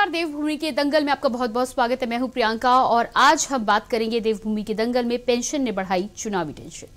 नमस्कार, देवभूमि के दंगल में आपका बहुत बहुत स्वागत है। मैं हूं प्रियंका और आज हम बात करेंगे देवभूमि के दंगल में पेंशन ने बढ़ाई चुनावी टेंशन।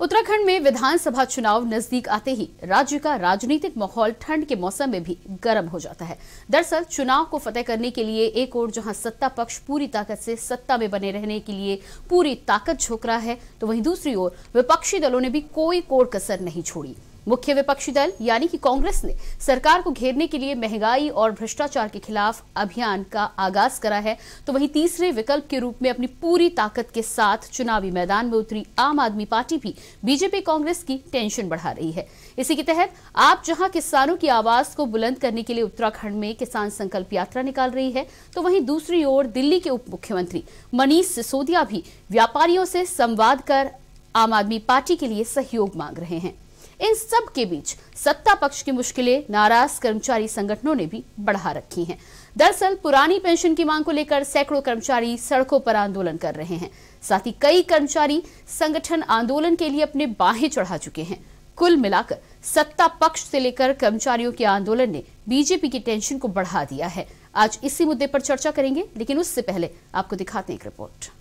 उत्तराखंड में विधानसभा चुनाव नजदीक आते ही राज्य का राजनीतिक माहौल ठंड के मौसम में भी गर्म हो जाता है। दरअसल चुनाव को फतेह करने के लिए एक ओर जहां सत्ता पक्ष पूरी ताकत से सत्ता में बने रहने के लिए पूरी ताकत झोंक रहा है, तो वहीं दूसरी ओर विपक्षी दलों ने भी कोई कोर कसर नहीं छोड़ी। मुख्य विपक्षी दल यानी कि कांग्रेस ने सरकार को घेरने के लिए महंगाई और भ्रष्टाचार के खिलाफ अभियान का आगाज करा है, तो वहीं तीसरे विकल्प के रूप में अपनी पूरी ताकत के साथ चुनावी मैदान में उतरी आम आदमी पार्टी भी बीजेपी कांग्रेस की टेंशन बढ़ा रही है। इसी के तहत आप जहां किसानों की आवाज को बुलंद करने के लिए उत्तराखंड में किसान संकल्प यात्रा निकाल रही है, तो वहीं दूसरी ओर दिल्ली के उप मुख्यमंत्री मनीष सिसोदिया भी व्यापारियों से संवाद कर आम आदमी पार्टी के लिए सहयोग मांग रहे हैं। इन सब के बीच सत्ता पक्ष की मुश्किलें नाराज कर्मचारी संगठनों ने भी बढ़ा रखी हैं। दरअसल पुरानी पेंशन की मांग को लेकर सैकड़ों कर्मचारी सड़कों पर आंदोलन कर रहे हैं। साथ ही कई कर्मचारी संगठन आंदोलन के लिए अपने बाहें चढ़ा चुके हैं। कुल मिलाकर सत्ता पक्ष से लेकर कर्मचारियों के आंदोलन ने बीजेपी की टेंशन को बढ़ा दिया है। आज इसी मुद्दे पर चर्चा करेंगे, लेकिन उससे पहले आपको दिखाते हैं एक रिपोर्ट।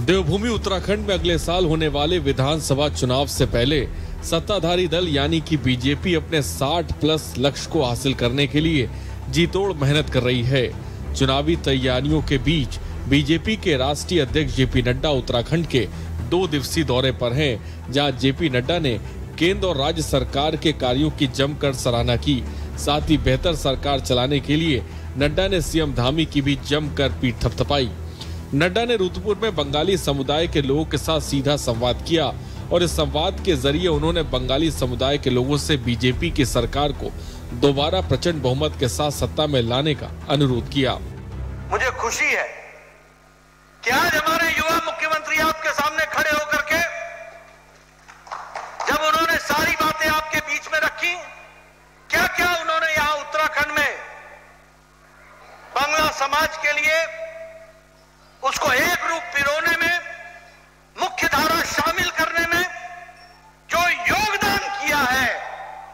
देवभूमि उत्तराखंड में अगले साल होने वाले विधानसभा चुनाव से पहले सत्ताधारी दल यानी कि बीजेपी अपने 60+ लक्ष्य को हासिल करने के लिए जीतोड़ मेहनत कर रही है। चुनावी तैयारियों के बीच बीजेपी के राष्ट्रीय अध्यक्ष जेपी नड्डा उत्तराखंड के 2 दिवसीय दौरे पर हैं, जहां जेपी नड्डा ने केंद्र और राज्य सरकार के कार्यों की जमकर सराहना की। साथ ही बेहतर सरकार चलाने के लिए नड्डा ने सीएम धामी की भी जमकर पीठ थपथपाई। नड्डा ने रुद्रपुर में बंगाली समुदाय के लोगों के साथ सीधा संवाद किया और इस संवाद के जरिए उन्होंने बंगाली समुदाय के लोगों से बीजेपी की सरकार को दोबारा प्रचंड बहुमत के साथ सत्ता में लाने का अनुरोध किया। मुझे खुशी है कि आज हमारे युवा मुख्यमंत्री आपके सामने खड़े होकर के जब उन्होंने सारी बातें आपके बीच में रखी, क्या क्या उन्होंने यहां उत्तराखंड में बांग्ला समाज के लिए उसको एक रूप पिरोने में, मुख्य धारा शामिल करने में जो योगदान किया है,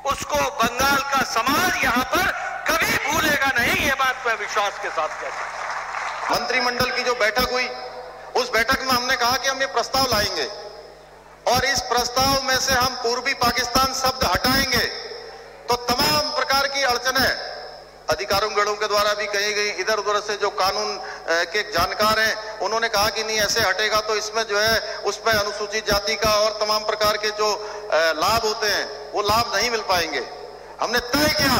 उसको बंगाल का समाज यहां पर कभी भूलेगा नहीं। ये बात मैं विश्वास के साथ कहता हूं। मंत्रिमंडल की जो बैठक हुई, उस बैठक में हमने कहा कि हम ये प्रस्ताव लाएंगे और इस प्रस्ताव में से हम पूर्वी पाकिस्तान शब्द हटाएंगे तो तमाम प्रकार की अड़चनें अधिकारों गणों के द्वारा भी कही गई। इधर उधर से जो कानून के जानकार हैं, उन्होंने कहा कि नहीं ऐसे हटेगा तो इसमें जो है उसमें अनुसूचित जाति का और तमाम प्रकार के जो लाभ होते हैं वो लाभ नहीं मिल पाएंगे। हमने तय किया,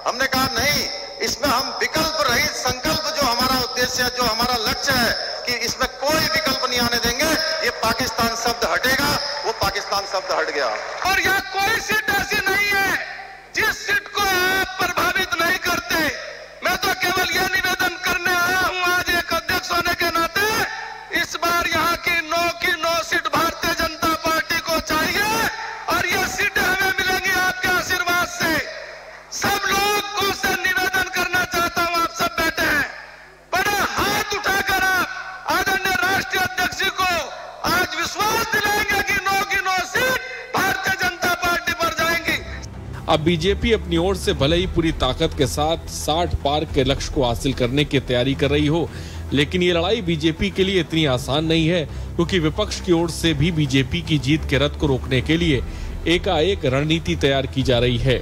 हमने कहा नहीं, इसमें हम विकल्प रहित संकल्प जो हमारा उद्देश्य है, जो हमारा लक्ष्य है कि इसमें कोई विकल्प नहीं आने देंगे। ये पाकिस्तान शब्द हटेगा, वो पाकिस्तान शब्द हट गया। और यहाँ कोई सीट ऐसी नहीं है जिस सीट को आप प्रभावित नहीं करते। मैं तो केवल यह निवेदन करने आया हूं आज एक अध्यक्ष होने के नाते, इस बार यहाँ की 9 सीट भारतीय जनता पार्टी को चाहिए और ये सीटें हमें मिलेंगी आपके आशीर्वाद से। सब लोगों से निवेदन करना चाहता हूं, आप सब बैठे हैं, बड़ा हाथ उठाकर आप आदरणीय राष्ट्रीय अध्यक्ष जी को आज विश्वास दिलाएंगे कि 9 सीट भारतीय जनता पार्टी पर जाएंगी। अब बीजेपी अपनी ओर से भले ही पूरी ताकत के साथ 60 पार के लक्ष्य को हासिल करने की तैयारी कर रही हो, लेकिन ये लड़ाई बीजेपी के लिए इतनी आसान नहीं है, क्योंकि विपक्ष की ओर से भी बीजेपी की जीत के रथ को रोकने के लिए एकाएक रणनीति तैयार की जा रही है।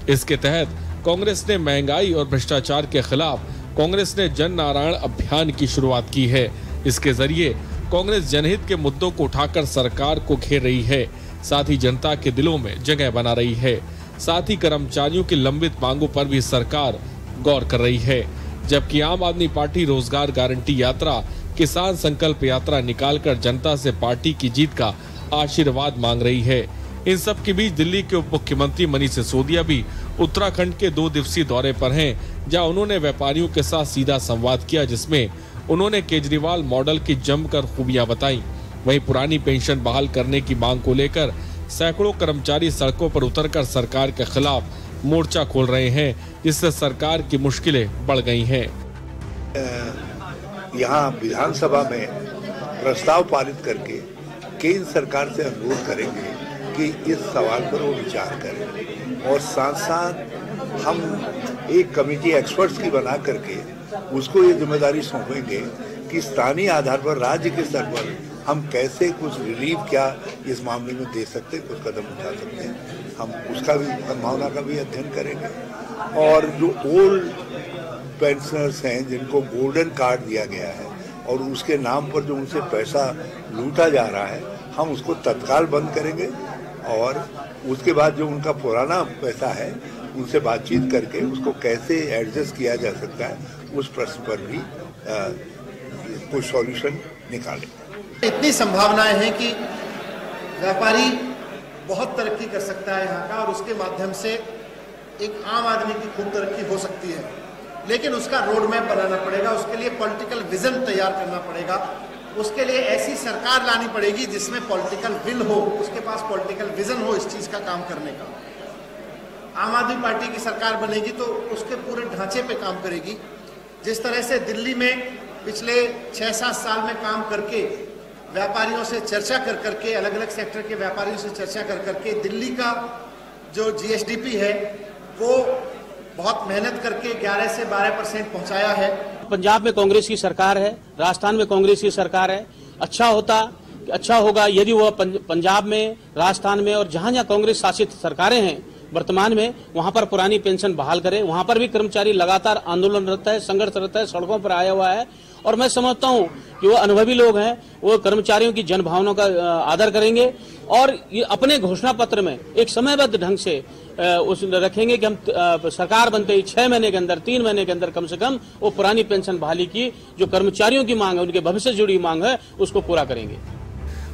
इसके तहत कांग्रेस ने महंगाई और भ्रष्टाचार के खिलाफ कांग्रेस ने जन नारायण अभियान की शुरुआत की है। इसके जरिए कांग्रेस जनहित के मुद्दों को उठाकर सरकार को घेर रही है, साथ ही जनता के दिलों में जगह बना रही है। साथ ही कर्मचारियों की लंबित मांगों पर भी सरकार गौर कर रही है, जबकि आम आदमी पार्टी रोजगार गारंटी यात्रा, किसान संकल्प यात्रा निकालकर जनता से पार्टी की जीत का आशीर्वाद मांग रही है। इन सब के बीच दिल्ली के उप मुख्यमंत्री मनीष सिसोदिया भी उत्तराखंड के 2 दिवसीय दौरे पर हैं, जहां उन्होंने व्यापारियों के साथ सीधा संवाद किया, जिसमें उन्होंने केजरीवाल मॉडल की जमकर खूबियां बताई। वहीं पुरानी पेंशन बहाल करने की मांग को लेकर सैकड़ों कर्मचारी सड़कों पर उतरकर सरकार के खिलाफ मोर्चा खोल रहे हैं, जिससे सरकार की मुश्किलें बढ़ गई हैं। यहाँ विधानसभा में प्रस्ताव पारित करके केंद्र सरकार से अनुरोध करेंगे कि इस सवाल पर वो विचार करें, और साथ साथ हम एक कमेटी एक्सपर्ट्स की बना करके उसको ये जिम्मेदारी सौंपेंगे कि स्थानीय आधार पर राज्य के स्तर पर हम कैसे कुछ रिलीफ क्या इस मामले में दे सकते हैं, कुछ कदम उठा सकते हैं। हम उसका भी संभावना का भी अध्ययन करेंगे। और जो ओल्ड पेंशनर्स हैं जिनको गोल्डन कार्ड दिया गया है और उसके नाम पर जो उनसे पैसा लूटा जा रहा है, हम उसको तत्काल बंद करेंगे। और उसके बाद जो उनका पुराना पैसा है उनसे बातचीत करके उसको कैसे एडजस्ट किया जा सकता है, उस प्रश्न पर भी कोई सॉल्यूशन निकालें। इतनी संभावनाएं हैं कि व्यापारी बहुत तरक्की कर सकता है यहाँ का, और उसके माध्यम से एक आम आदमी की खूब तरक्की हो सकती है। लेकिन उसका रोड मैप बनाना पड़ेगा, उसके लिए पॉलिटिकल विजन तैयार करना पड़ेगा, उसके लिए ऐसी सरकार लानी पड़ेगी जिसमें पॉलिटिकल विल हो, उसके पास पॉलिटिकल विजन हो इस चीज का काम करने का। आम आदमी पार्टी की सरकार बनेगी तो उसके पूरे ढांचे पे काम करेगी। जिस तरह से दिल्ली में पिछले 6-7 साल में काम करके व्यापारियों से चर्चा कर करके, अलग अलग सेक्टर के व्यापारियों से चर्चा कर करके दिल्ली का जो GSDP है वो बहुत मेहनत करके 11 से 12% पहुंचाया है। पंजाब में कांग्रेस की सरकार है, राजस्थान में कांग्रेस की सरकार है। अच्छा होगा यदि वह पंजाब में, राजस्थान में और जहां जहां कांग्रेस शासित सरकारें हैं वर्तमान में, वहां पर पुरानी पेंशन बहाल करे। वहां पर भी कर्मचारी लगातार आंदोलनरत है, संघर्षरत है, सड़कों पर आया हुआ है। और मैं समझता हूं कि वो अनुभवी लोग हैं, वो कर्मचारियों की जनभावनाओं का आदर करेंगे और ये अपने घोषणा पत्र में एक समयबद्ध ढंग से उस रखेंगे कि हम सरकार बनते ही 6 महीने के अंदर, 3 महीने के अंदर कम से कम वो पुरानी पेंशन बहाली की जो कर्मचारियों की मांग है, उनके भविष्य से जुड़ी मांग है, उसको पूरा करेंगे।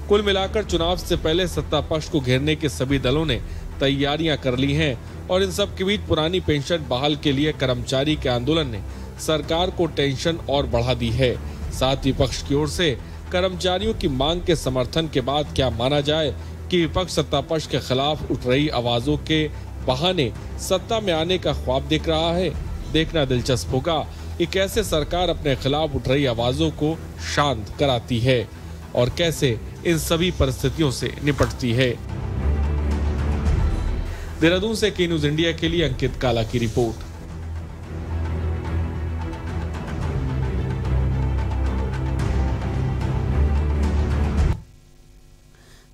कुल मिलाकर चुनाव से पहले सत्ता पक्ष को घेरने के सभी दलों ने तैयारियां कर ली हैं और इन सब के बीच पुरानी पेंशन बहाल के लिए कर्मचारी के आंदोलन ने सरकार को टेंशन और बढ़ा दी है। साथ ही विपक्ष की ओर से कर्मचारियों की मांग के समर्थन के बाद क्या माना जाए कि विपक्ष सत्ता पक्ष के खिलाफ उठ रही आवाजों के बहाने सत्ता में आने का ख्वाब देख रहा है। देखना दिलचस्प होगा कि कैसे सरकार अपने खिलाफ उठ रही आवाजों को शांत कराती है और कैसे इन सभी परिस्थितियों से निपटती है। देहरादून से के न्यूज इंडिया के लिए अंकित काला की रिपोर्ट।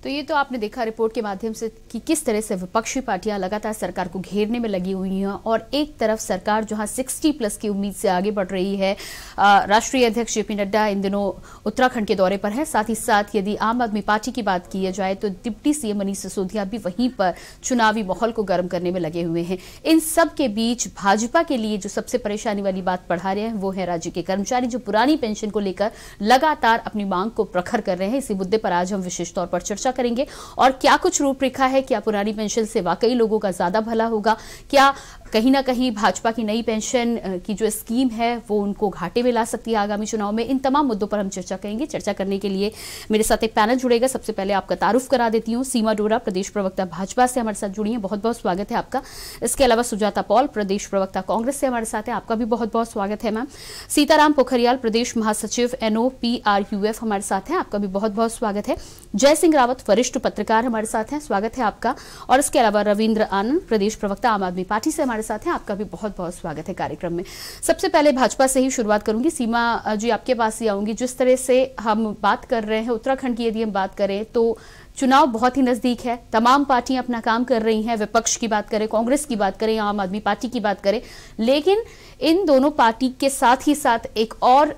तो ये तो आपने देखा रिपोर्ट के माध्यम से कि किस तरह से विपक्षी पार्टियां लगातार सरकार को घेरने में लगी हुई हैं और एक तरफ सरकार जहां 60+ की उम्मीद से आगे बढ़ रही है। राष्ट्रीय अध्यक्ष जेपी नड्डा इन दिनों उत्तराखंड के दौरे पर है। साथ ही साथ यदि आम आदमी पार्टी की बात की जाए तो डिप्टी सीएम मनीष सिसोदिया भी वहीं पर चुनावी माहौल को गर्म करने में लगे हुए हैं। इन सब के बीच भाजपा के लिए जो सबसे परेशानी वाली बात बढ़ा रहे हैं वो है राज्य के कर्मचारी, जो पुरानी पेंशन को लेकर लगातार अपनी मांग को प्रखर कर रहे हैं। इसी मुद्दे पर आज हम विशेष तौर पर चर्चा करेंगे और क्या कुछ रूपरेखा है, क्या पुरानी पेंशन से वाकई लोगों का ज्यादा भला होगा, क्या कहीं ना कहीं भाजपा की नई पेंशन की जो स्कीम है वो उनको घाटे में ला सकती है आगामी चुनाव में। इन तमाम मुद्दों पर हम चर्चा करेंगे। चर्चा करने के लिए मेरे साथ एक पैनल जुड़ेगा। सबसे पहले आपका तारुफ करा देती हूँ। सीमा डोरा, प्रदेश प्रवक्ता भाजपा से हमारे साथ जुड़ी है, बहुत बहुत स्वागत है आपका। इसके अलावा सुजाता पॉल, प्रदेश प्रवक्ता कांग्रेस से हमारे साथ है, आपका भी बहुत बहुत स्वागत है मैम। सीताराम पोखरियाल, प्रदेश महासचिव NOPRUF हमारे साथ हैं, आपका भी बहुत बहुत स्वागत है। जय सिंह रावत, वरिष्ठ पत्रकार हमारे साथ हैं, स्वागत है आपका। और इसके अलावा रविंद्र आनंद, प्रदेश प्रवक्ता आम आदमी पार्टी से हमारे साथ हैं, आपका भी बहुत बहुत स्वागत है कार्यक्रम में। सबसे पहले भाजपा से ही शुरुआत करूंगी। सीमा जी, आपके पास ही आऊंगी। जिस तरह से हम बात कर रहे हैं उत्तराखंड की, यदि हम बात करें तो चुनाव बहुत ही नजदीक है, तमाम पार्टियां अपना काम कर रही हैं। विपक्ष की बात करें, कांग्रेस की बात करें, आम आदमी पार्टी की बात करें, लेकिन इन दोनों पार्टी के साथ ही साथ एक और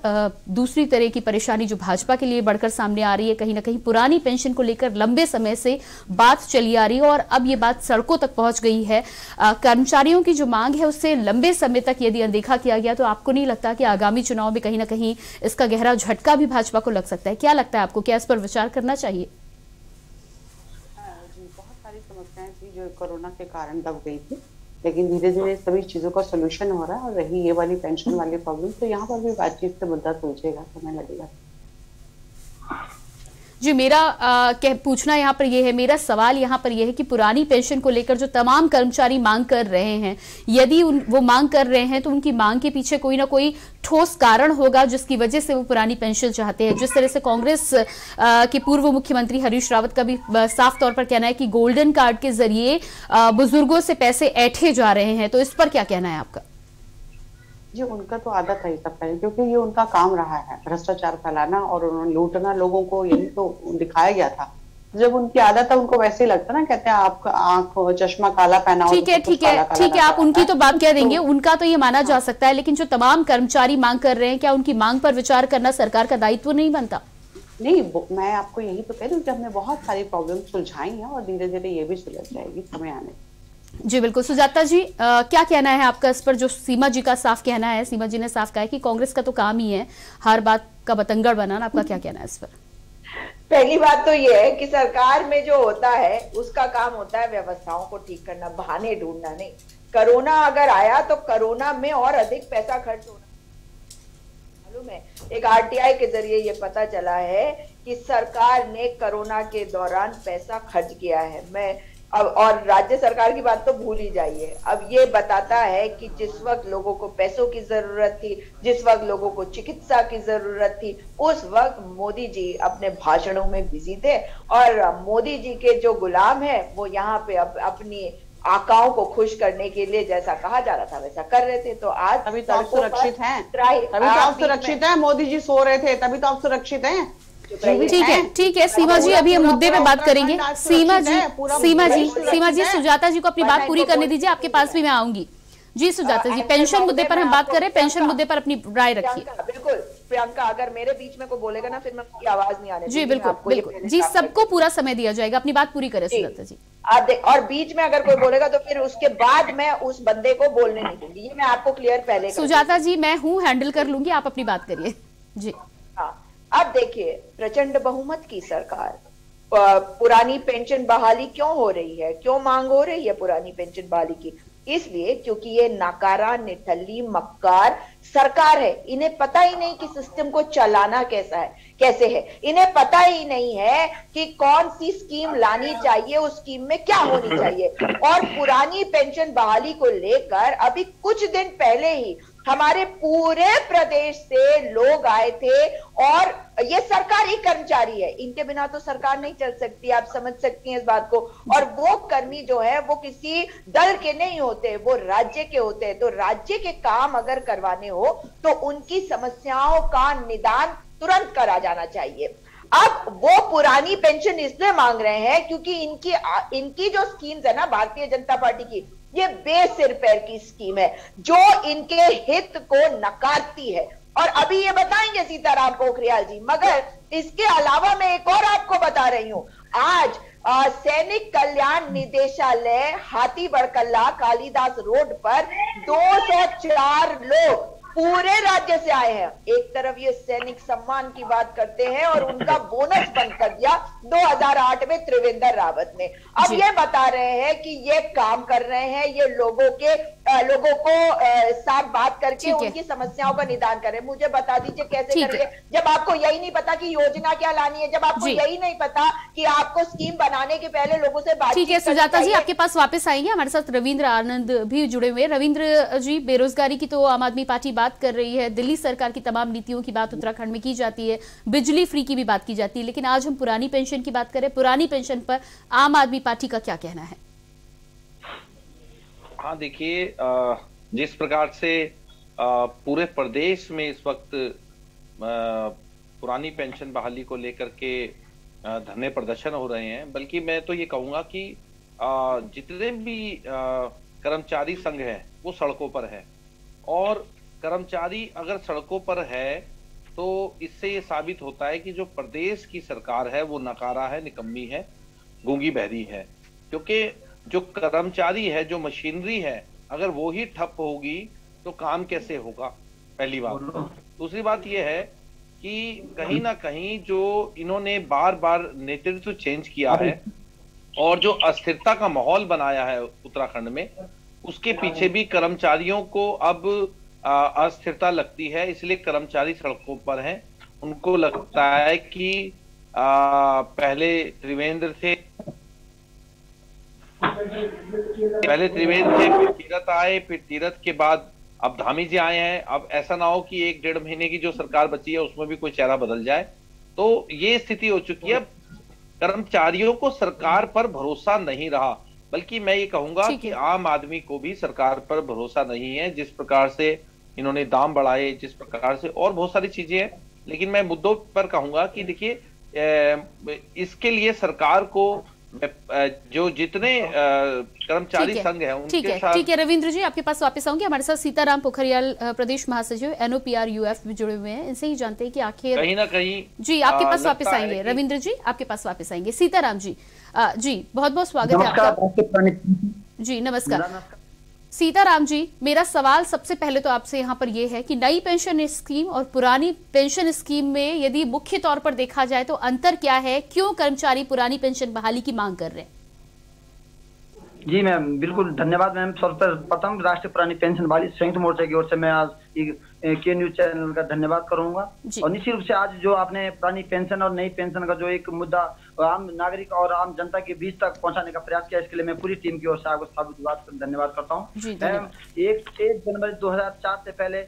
दूसरी तरह की परेशानी जो भाजपा के लिए बढ़कर सामने आ रही है, कहीं ना कहीं पुरानी पेंशन को लेकर लंबे समय से बात चली आ रही है और अब ये बात सड़कों तक पहुंच गई है। कर्मचारियों की जो मांग है उससे लंबे समय तक यदि अनदेखा किया गया तो आपको नहीं लगता कि आगामी चुनाव में कहीं ना कहीं इसका गहरा झटका भी भाजपा को लग सकता है? क्या लगता है आपको, क्या इस पर विचार करना चाहिए? जो कोरोना के कारण दब गई थी, लेकिन धीरे धीरे सभी चीजों का सोल्यूशन हो रहा है। और रही ये वाली पेंशन वाली प्रॉब्लम, तो यहाँ पर भी बातचीत से मुद्दा सुलझेगा, समय लगेगा। जी, मेरा पूछना यहाँ पर यह है, मेरा सवाल यहाँ पर यह है कि पुरानी पेंशन को लेकर जो तमाम कर्मचारी मांग कर रहे हैं, यदि वो मांग कर रहे हैं तो उनकी मांग के पीछे कोई ना कोई ठोस कारण होगा जिसकी वजह से वो पुरानी पेंशन चाहते हैं। जिस तरह से कांग्रेस के पूर्व मुख्यमंत्री हरीश रावत का भी साफ तौर पर कहना है कि गोल्डन कार्ड के जरिए बुजुर्गों से पैसे ऐंठे जा रहे हैं, तो इस पर क्या कहना है आपका? जी, उनका तो आदत है सब पहले, क्योंकि ये उनका काम रहा है, भ्रष्टाचार फैलाना और उन्होंने लूटना लोगों को, यही तो दिखाया गया था। जब उनकी आदत है, उनको वैसे ही लगता ना, कहते हैं आपका आंख चश्मा काला पहना हो। ठीक है, आप उनकी तो बात क्या देंगे, उनका तो ये माना जा सकता है, लेकिन जो तमाम कर्मचारी मांग कर रहे हैं, क्या उनकी मांग पर विचार करना सरकार का दायित्व नहीं बनता? नहीं, मैं आपको यही तो कह रही हूँ कि हमने बहुत सारी प्रॉब्लम सुलझाई है और धीरे धीरे ये भी सुलझ जाएगी समय आने। जी बिल्कुल। सुजाता जी, क्या कहना है आपका इस पर? जो सीमा जी का साफ कहना है, सीमा जी ने साफ कहा है कि कांग्रेस का तो काम ही है हर बात का बतंगड़ बनाना, आपका क्या कहना है इस पर? पहली बात तो ये है कि सरकार में जो होता है उसका काम होता है व्यवस्थाओं को ठीक करना, बहाने ढूंढना नहीं। कोरोना अगर आया तो कोरोना में और अधिक पैसा खर्च होना मालूम है। एक आरटीआई के जरिए ये पता चला है कि सरकार ने कोरोना के दौरान पैसा खर्च किया है। अब और राज्य सरकार की बात तो भूल ही जाइए। अब ये बताता है कि जिस वक्त लोगों को पैसों की जरूरत थी, जिस वक्त लोगों को चिकित्सा की जरूरत थी, उस वक्त मोदी जी अपने भाषणों में बिजी थे और मोदी जी के जो गुलाम है वो यहाँ पे अपनी आकाओं को खुश करने के लिए जैसा कहा जा रहा था वैसा कर रहे थे। तो आज तभी तो आप सुरक्षित हैं, तभी तो आप सुरक्षित हैं। मोदी जी सो रहे थे तभी तो आप सुरक्षित हैं। ठीक है सीमा जी, अभी हम मुद्दे पे बात करेंगे। सीमा जी, सुजाता जी को अपनी बात पूरी करने दीजिए, आपके पास भी मैं आऊंगी। जी सुजाता जी, पेंशन मुद्दे पर हम बात करें, पेंशन मुद्दे पर अपनी राय रखिए। बिल्कुल प्रियंका, अगर मेरे बीच में कोई बोलेगा ना फिर मैं उसकी आवाज नहीं आने। जी बिल्कुल जी, सबको पूरा समय दिया जाएगा, अपनी बात पूरी करें सुजाता जी। और बीच में अगर कोई बोलेगा तो फिर उसके बाद मैं उस बंदे को बोलने नहीं दूंगी, ये मैं आपको क्लियर पहले। सुजाता जी, मैं हूँ, हैंडल कर लूंगी, आप अपनी बात करिए। जी हाँ, अब देखिए, प्रचंड बहुमत की सरकार, पुरानी पेंशन बहाली क्यों हो रही है, क्यों मांग हो रही है पुरानी पेंशन बहाली की? इसलिए क्योंकि ये नाकारा, निठल्ली, मक्कार सरकार है। इन्हें पता ही नहीं कि सिस्टम को चलाना कैसे है। इन्हें पता ही नहीं है कि कौन सी स्कीम लानी चाहिए, उस स्कीम में क्या होनी चाहिए। और पुरानी पेंशन बहाली को लेकर अभी कुछ दिन पहले ही हमारे पूरे प्रदेश से लोग आए थे और ये सरकारी कर्मचारी है, इनके बिना तो सरकार नहीं चल सकती, आप समझ सकती हैं इस बात को। और वो कर्मी जो है वो किसी दल के नहीं होते, वो राज्य के होते हैं। तो राज्य के काम अगर करवाने हो तो उनकी समस्याओं का निदान तुरंत करा जाना चाहिए। अब वो पुरानी पेंशन इसलिए मांग रहे हैं क्योंकि इनकी जो स्कीम्स है ना भारतीय जनता पार्टी की, ये बेसिर पैर की स्कीम है जो इनके हित को नकारती है। और अभी ये बताएंगे सीताराम पोखरियाल जी, मगर इसके अलावा मैं एक और आपको बता रही हूं। आज सैनिक कल्याण निदेशालय हाथी बड़कल्ला कालीदास रोड पर 204 लोग पूरे राज्य से आए हैं। एक तरफ ये सैनिक सम्मान की बात करते हैं और उनका बोनस बंद कर दिया 2008 में त्रिवेंद्र रावत ने। अब ये बता रहे हैं कि ये काम कर रहे हैं, ये लोगों को साथ बात करके उनकी समस्याओं का निदान करें। मुझे बता दीजिए कैसे करेंगे जब आपको यही नहीं पता कि योजना क्या लानी है, जब आपको यही नहीं पता कि आपको स्कीम बनाने के पहले लोगों से बात। ठीक है सुजाता जी, आपके पास वापस आएंगे। हमारे साथ रविंद्र आनंद भी जुड़े हुए। रविंद्र जी, बेरोजगारी की तो आम आदमी पार्टी बात कर रही है, दिल्ली सरकार की तमाम नीतियों की बात उत्तराखंड में की जाती है, बिजली फ्री की भी बात की जाती है, लेकिन आज हम पुरानी पेंशन की बात करें। पुरानी पेंशन पर आम आदमी पार्टी का क्या कहना है? हाँ देखिए, जिस प्रकार से पूरे प्रदेश में इस वक्त पुरानी पेंशन बहाली को लेकर के धरने प्रदर्शन हो रहे हैं, बल्कि मैं तो ये कहूंगा कि जितने भी कर्मचारी संघ हैं वो सड़कों पर है। और कर्मचारी अगर सड़कों पर है तो इससे ये साबित होता है कि जो प्रदेश की सरकार है वो नकारा है, निकम्मी है, गूंगी बहरी है। क्योंकि जो कर्मचारी है, जो मशीनरी है, अगर वो ही ठप होगी तो काम कैसे होगा, पहली बात। दूसरी बात यह है कि कहीं ना कहीं जो इन्होंने बार बार नेतृत्व चेंज किया है और जो अस्थिरता का माहौल बनाया है उत्तराखंड में, उसके पीछे भी कर्मचारियों को अब अस्थिरता लगती है। इसलिए कर्मचारी सड़कों पर हैं। उनको लगता है कि पहले त्रिवेंद्र थे, फिर तीरथ आए, फिर तीरथ के बाद अब धामी जी आए हैं। अब ऐसा ना हो कि 1-1.5 महीने की जो सरकार बची है उसमें भी कोई चेहरा बदल जाए। तो ये स्थिति हो चुकी है। कर्मचारियों को सरकार पर भरोसा नहीं रहा, बल्कि मैं ये कहूंगा कि आम आदमी को भी सरकार पर भरोसा नहीं है। जिस प्रकार से इन्होंने दाम बढ़ाए, जिस प्रकार से और बहुत सारी चीजें हैं, लेकिन मैं मुद्दों पर कहूंगा कि देखिए, इसके लिए सरकार को जो जितने कर्मचारी संघ हैं उनके साथ। ठीक है रविंद्र जी, आपके पास वापस आऊंगे। हमारे साथ सीताराम पोखरियाल प्रदेश महासचिव NOPRUF भी जुड़े हुए हैं। इनसे ही जानते हैं कि आखिर कहीं ना कहीं जी आपके पास वापस आएंगे। रविंद्र जी आपके पास वापस आएंगे। सीताराम जी बहुत बहुत स्वागत है आपका। जी नमस्कार सीताराम जी, मेरा सवाल सबसे पहले तो आपसे यहाँ पर यह है कि नई पेंशन स्कीम और पुरानी पेंशन स्कीम में यदि मुख्य तौर पर देखा जाए तो अंतर क्या है? क्यों कर्मचारी पुरानी पेंशन बहाली की मांग कर रहे हैं? जी मैम, बिल्कुल धन्यवाद मैम। सर्वप्रथम राष्ट्रीय पुरानी पेंशन बहाली संयुक्त मोर्चा की ओर से मैं आज के न्यूज चैनल का धन्यवाद करूंगा। और निश्चित रूप से आज जो आपने पुरानी पेंशन और नई पेंशन का जो एक मुद्दा आम नागरिक और आम जनता के बीच तक पहुंचाने का प्रयास किया, इसके लिए मैं पूरी टीम की ओर से आपको धन्यवाद करता हूँ। 1 जनवरी 2004 से पहले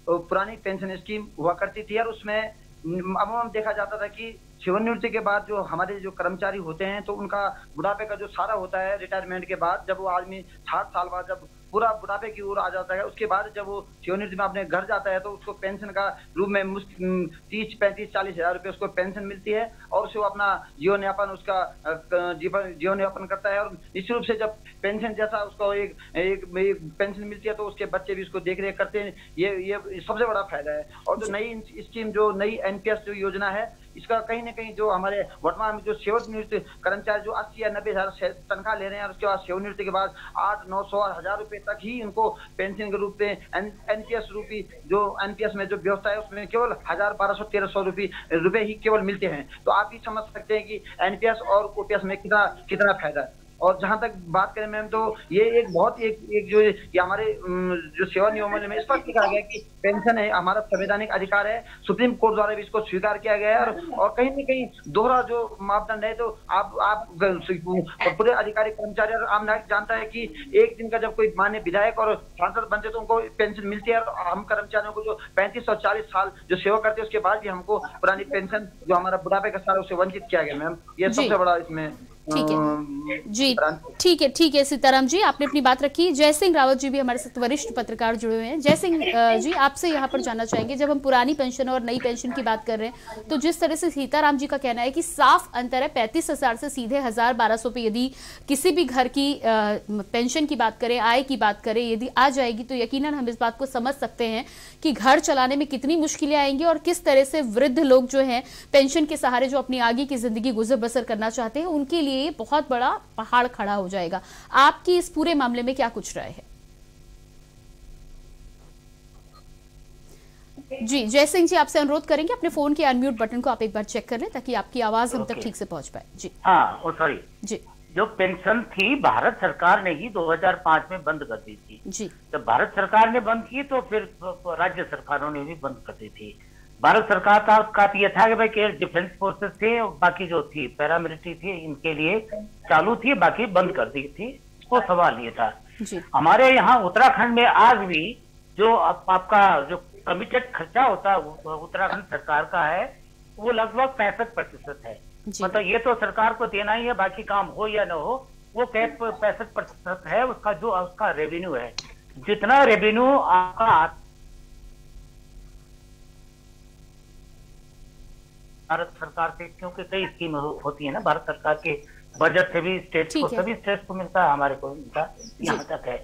पुरानी पेंशन स्कीम हुआ करती थी और उसमें अमूमन देखा जाता था कि सेवानिवृत्ति के बाद जो हमारे जो कर्मचारी होते हैं तो उनका बुढ़ापे का जो सारा होता है रिटायरमेंट के बाद, जब वो आदमी 60 साल बाद जब पूरा बुढ़ापे की ओर आ जाता है, उसके बाद जब वो सेवानिवृत्ति में अपने घर जाता है तो उसको पेंशन का रूप में 30, 35, 40 हजार रुपये उसको पेंशन मिलती है और उससे वो अपना जीवन यापन करता है। और निश्चित रूप से जब पेंशन जैसा उसको एक पेंशन मिलती है तो उसके बच्चे भी उसको देख रेख करते हैं। ये सबसे बड़ा फायदा है। और जो नई स्कीम, जो नई NPS जो योजना है, इसका कहीं ना कहीं जो हमारे वर्तमान में जो सेवानिवृत्त कर्मचारी जो 80 या 90 हजार तनख्वाह ले रहे हैं और उसके बाद सेवानिवृत्ति के बाद 800, 900 और 1000 रुपए तक ही इनको पेंशन के रूप में NPS रूपी जो NPS में जो व्यवस्था है उसमें केवल 1000, 1200, 1300 रुपए ही केवल मिलते हैं। तो आप ही समझ सकते हैं कि NPS और OPS में कितना फायदा है। और जहां तक बात करें मैम, तो ये एक बहुत एक जो ये हमारे जो सेवा नियमन में स्पष्ट लिखा गया कि पेंशन है हमारा संवैधानिक अधिकार है। सुप्रीम कोर्ट द्वारा भी इसको स्वीकार किया गया है। और कहीं न कहीं दोहरा जो मापदंड है, तो आप पूरे अधिकारी कर्मचारी और आम नागरिक जानता है कि एक दिन का जब कोई मान्य विधायक और सांसद बनते तो उनको पेंशन मिलती है। और हम कर्मचारियों को जो 35 और 40 साल जो सेवा करते हैं उसके बाद भी हमको पुरानी पेंशन जो हमारा बुढ़ापे का साल उससे वंचित किया गया मैम। ये सबसे बड़ा इसमें ठीक है जी, ठीक है सीताराम जी, आपने अपनी बात रखी। जय सिंह रावत जी भी हमारे साथ वरिष्ठ पत्रकार जुड़े हुए हैं। जय सिंह जी, आपसे यहाँ पर जानना चाहेंगे, जब हम पुरानी पेंशन और नई पेंशन की बात कर रहे हैं तो जिस तरह से सीताराम जी का कहना है कि साफ अंतर है, 35,000 से सीधे 1,000-1,200 पे यदि किसी भी घर की पेंशन की बात करें, आय की बात करें, यदि आ जाएगी तो यकीनन हम इस बात को समझ सकते हैं कि घर चलाने में कितनी मुश्किलें आएंगी और किस तरह से वृद्ध लोग जो हैं पेंशन के सहारे जो अपनी आगे की जिंदगी गुजर बसर करना चाहते हैं उनके लिए ये बहुत बड़ा पहाड़ खड़ा हो जाएगा। आपकी इस पूरे मामले में क्या कुछ राय है? जी जय सिंह जी, आपसे अनुरोध करेंगे अपने फोन के अनम्यूट बटन को आप एक बार चेक कर लें ताकि आपकी आवाज हम तक ठीक से पहुंच पाए। जी सॉरी जी, जो पेंशन थी भारत सरकार ने ही 2005 में बंद कर दी थी। जी, जब भारत सरकार ने बंद की तो फिर राज्य सरकारों ने भी बंद कर दी थी। भारत सरकार का ये था कि भाई केवल डिफेंस फोर्सेस थे, बाकी जो थी पैरामिलिट्री थी इनके लिए चालू थी, बाकी बंद कर दी थी। वो सवाल ये था। हमारे यहाँ उत्तराखंड में आज भी जो आपका जो कमिटेड खर्चा होता है उत्तराखंड सरकार का है वो लगभग 65% है। मतलब ये तो सरकार को देना ही है, बाकी काम हो या न हो वो 65% है उसका जो उसका रेवेन्यू है। जितना रेवेन्यू आपका भारत सरकार से, क्योंकि कई स्कीम होती है ना भारत सरकार के बजट से भी स्टेट को, सभी स्टेट को मिलता है, हमारे को मिलता है। यहाँ तक है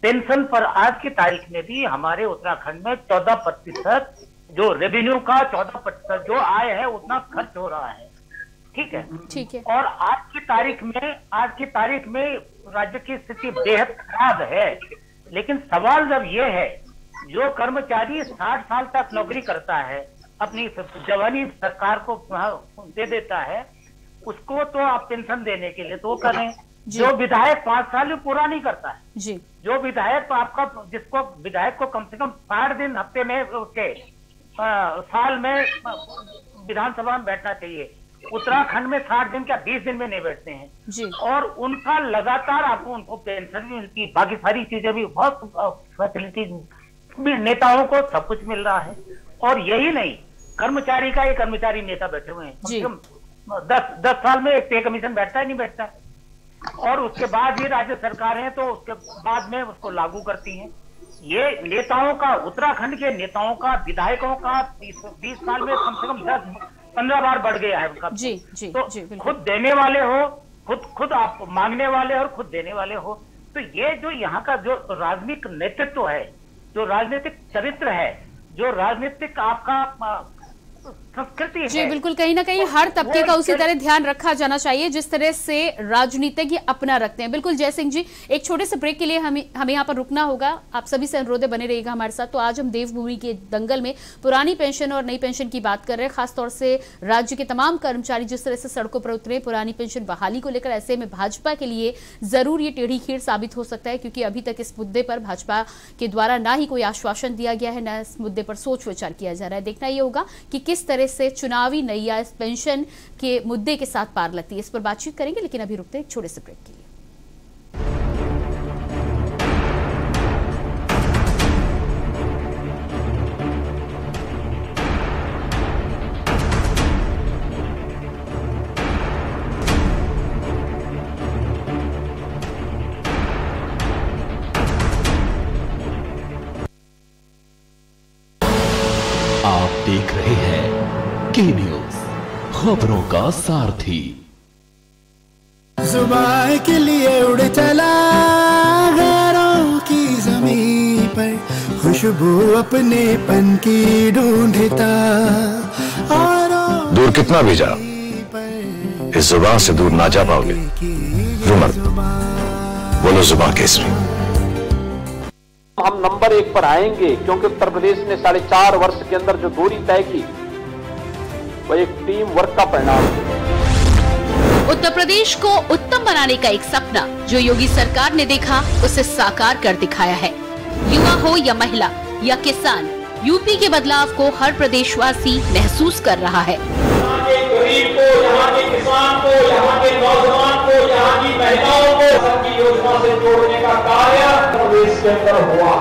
पेंशन पर आज की तारीख में भी हमारे उत्तराखंड में 14% जो रेवेन्यू का 14% जो आय है उतना खर्च हो रहा है। ठीक है। और आज की तारीख में राज्य की स्थिति बेहद खराब है। लेकिन सवाल जब ये है, जो कर्मचारी 60 साल तक नौकरी करता है, अपनी जवानी सरकार को दे देता है, उसको तो आप पेंशन देने के लिए तो करें। जो विधायक 5 साल में पूरा नहीं करता है जी, जो विधायक तो आपका, जिसको विधायक को कम से कम 60 दिन हफ्ते में के साल में विधानसभा में बैठना चाहिए। उत्तराखंड में 60 दिन क्या 20 दिन में नहीं बैठते हैं जी। और उनका लगातार आपको उनको पेंशन भी मिलती, बाकी सारी चीजें भी, बहुत फैसिलिटी भी, नेताओं को सब कुछ मिल रहा है। और यही नहीं, कर्मचारी का ये कर्मचारी नेता बैठे हुए हैं, कम से कम 10 साल में एक पे कमीशन बैठता है, नहीं बैठता है। और उसके बाद ये राज्य सरकार है तो उसके बाद में उसको लागू करती है। ये नेताओं का, उत्तराखंड के नेताओं का, विधायकों का 20 साल में कम से कम 10-15 बार बढ़ गया है उनका। जी जी तो जी, खुद देने वाले हो, खुद आप मांगने वाले और खुद देने वाले हो। तो ये जो यहाँ का जो राजनीतिक नेतृत्व है, जो राजनीतिक चरित्र है, जो राजनीतिक आपका संस्कृति जी है, बिल्कुल, कहीं ना कहीं हर तबके का उसी तरह ध्यान रखा जाना चाहिए जिस तरह से राजनीतिज्ञ अपना रखते हैं। बिल्कुल जय सिंह जी, एक छोटे से ब्रेक के लिए हमें यहाँ पर रुकना होगा। आप सभी से अनुरोध है बने रहिएगा हमारे साथ। तो आज हम देवभूमि के दंगल में पुरानी पेंशन और नई पेंशन की बात कर रहे हैं, खासतौर से राज्य के तमाम कर्मचारी जिस तरह से सड़कों पर उतरे पुरानी पेंशन बहाली को लेकर। ऐसे में भाजपा के लिए जरूर ये टेढ़ी खीर साबित हो सकता है, क्योंकि अभी तक इस मुद्दे पर भाजपा के द्वारा ना ही कोई आश्वासन दिया गया है, न इस मुद्दे पर सोच विचार किया जा रहा है। देखना यह होगा कि किस तरह से चुनावी नैया इस पेंशन के मुद्दे के साथ पार लगती है। इस पर बातचीत करेंगे, लेकिन अभी रुकते हैं एक छोटे से ब्रेक के लिए। आप देख रहे हैं के न्यूज, खबरों का सारथी। जुबान के लिए उड़ चला गैरों की ज़मीं पर, खुशबू अपने पन की ढूंढता। और दूर कितना भी जा, इस जुबान से दूर ना जा पाओगे। बोलो जुबान केसरी। हम नंबर 1 पर आएंगे, क्योंकि उत्तर प्रदेश ने 4.5 वर्ष के अंदर जो दूरी तय की वो एक टीम वर्क का परिणाम है। उत्तर प्रदेश को उत्तम बनाने का एक सपना जो योगी सरकार ने देखा, उसे साकार कर दिखाया है। युवा हो या महिला या किसान, यूपी के बदलाव को हर प्रदेशवासी महसूस कर रहा है। यहाँ के गरीब को, यहाँ के किसान को, यहाँ के नौजवान को, यहाँ की महिलाओं को सबकी योजना से जोड़ने का कार्य प्रदेश के अंदर हुआ।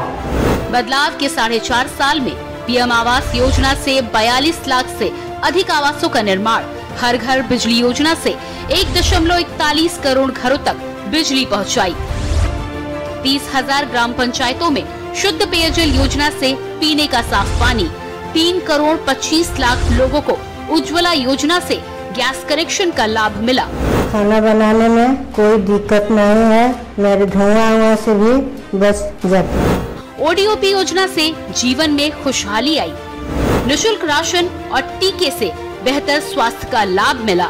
बदलाव के 4.5 साल में पीएम आवास योजना से 42 लाख से अधिक आवासों का निर्माण, हर घर बिजली योजना से 1.41 करोड़ घरों तक बिजली पहुंचाई, 30,000 ग्राम पंचायतों में शुद्ध पेयजल योजना से पीने का साफ पानी, 3 करोड़ 25 लाख लोगों को उज्ज्वला योजना से गैस कनेक्शन का लाभ मिला। खाना बनाने में कोई दिक्कत नहीं है, मेरे धुआं से भी बच जाती है। ओडीओपी योजना से जीवन में खुशहाली आई, निशुल्क राशन और टीके से बेहतर स्वास्थ्य का लाभ मिला,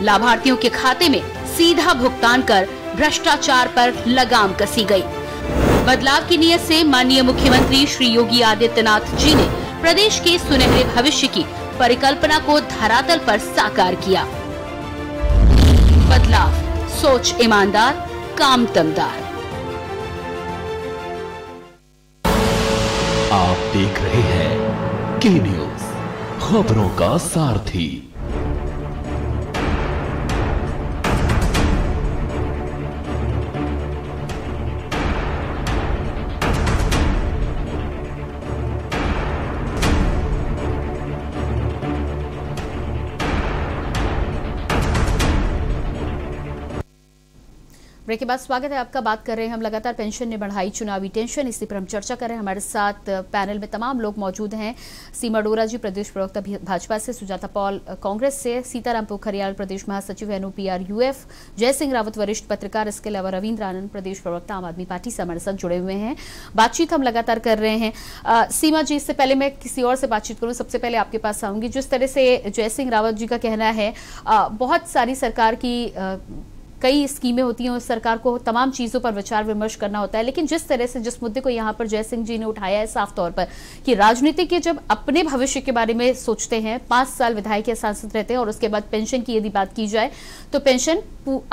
लाभार्थियों के खाते में सीधा भुगतान कर भ्रष्टाचार पर लगाम कसी गई। बदलाव की नीयत से माननीय मुख्यमंत्री श्री योगी आदित्यनाथ जी ने प्रदेश के सुनहरे भविष्य की परिकल्पना को धरातल पर साकार किया। बदलाव, सोच ईमानदार, काम दमदार। आप देख रहे हैं के न्यूज, खबरों का सारथी। ब्रेक के बाद स्वागत है आपका। बात कर रहे हैं हम लगातार पेंशन ने बढ़ाई चुनावी टेंशन, इसी पर हम चर्चा कर रहे हैं। हमारे साथ पैनल में तमाम लोग मौजूद हैं। सीमा डोरा जी प्रदेश प्रवक्ता भाजपा से, सुजाता पॉल कांग्रेस से, सीताराम पोखरियाल प्रदेश महासचिव NUPR-UF, जय सिंह रावत वरिष्ठ पत्रकार, इसके अलावा रविंद्र आनंद प्रदेश प्रवक्ता आम आदमी पार्टी से हमारे साथ जुड़े हुए हैं। बातचीत हम लगातार कर रहे हैं। सीमा जी, इससे पहले मैं किसी और से बातचीत करूँ, सबसे पहले आपके पास आऊंगी। जिस तरह से जय सिंह रावत जी का कहना है, बहुत सारी सरकार की कई स्कीमें होती हैं, उस सरकार को तमाम चीजों पर विचार विमर्श करना होता है। लेकिन जिस तरह से जिस मुद्दे को यहाँ पर जय सिंह जी ने उठाया है साफ तौर पर कि राजनीति के जब अपने भविष्य के बारे में सोचते हैं, 5 साल विधायक या सांसद रहते हैं और उसके बाद पेंशन की यदि बात की जाए तो पेंशन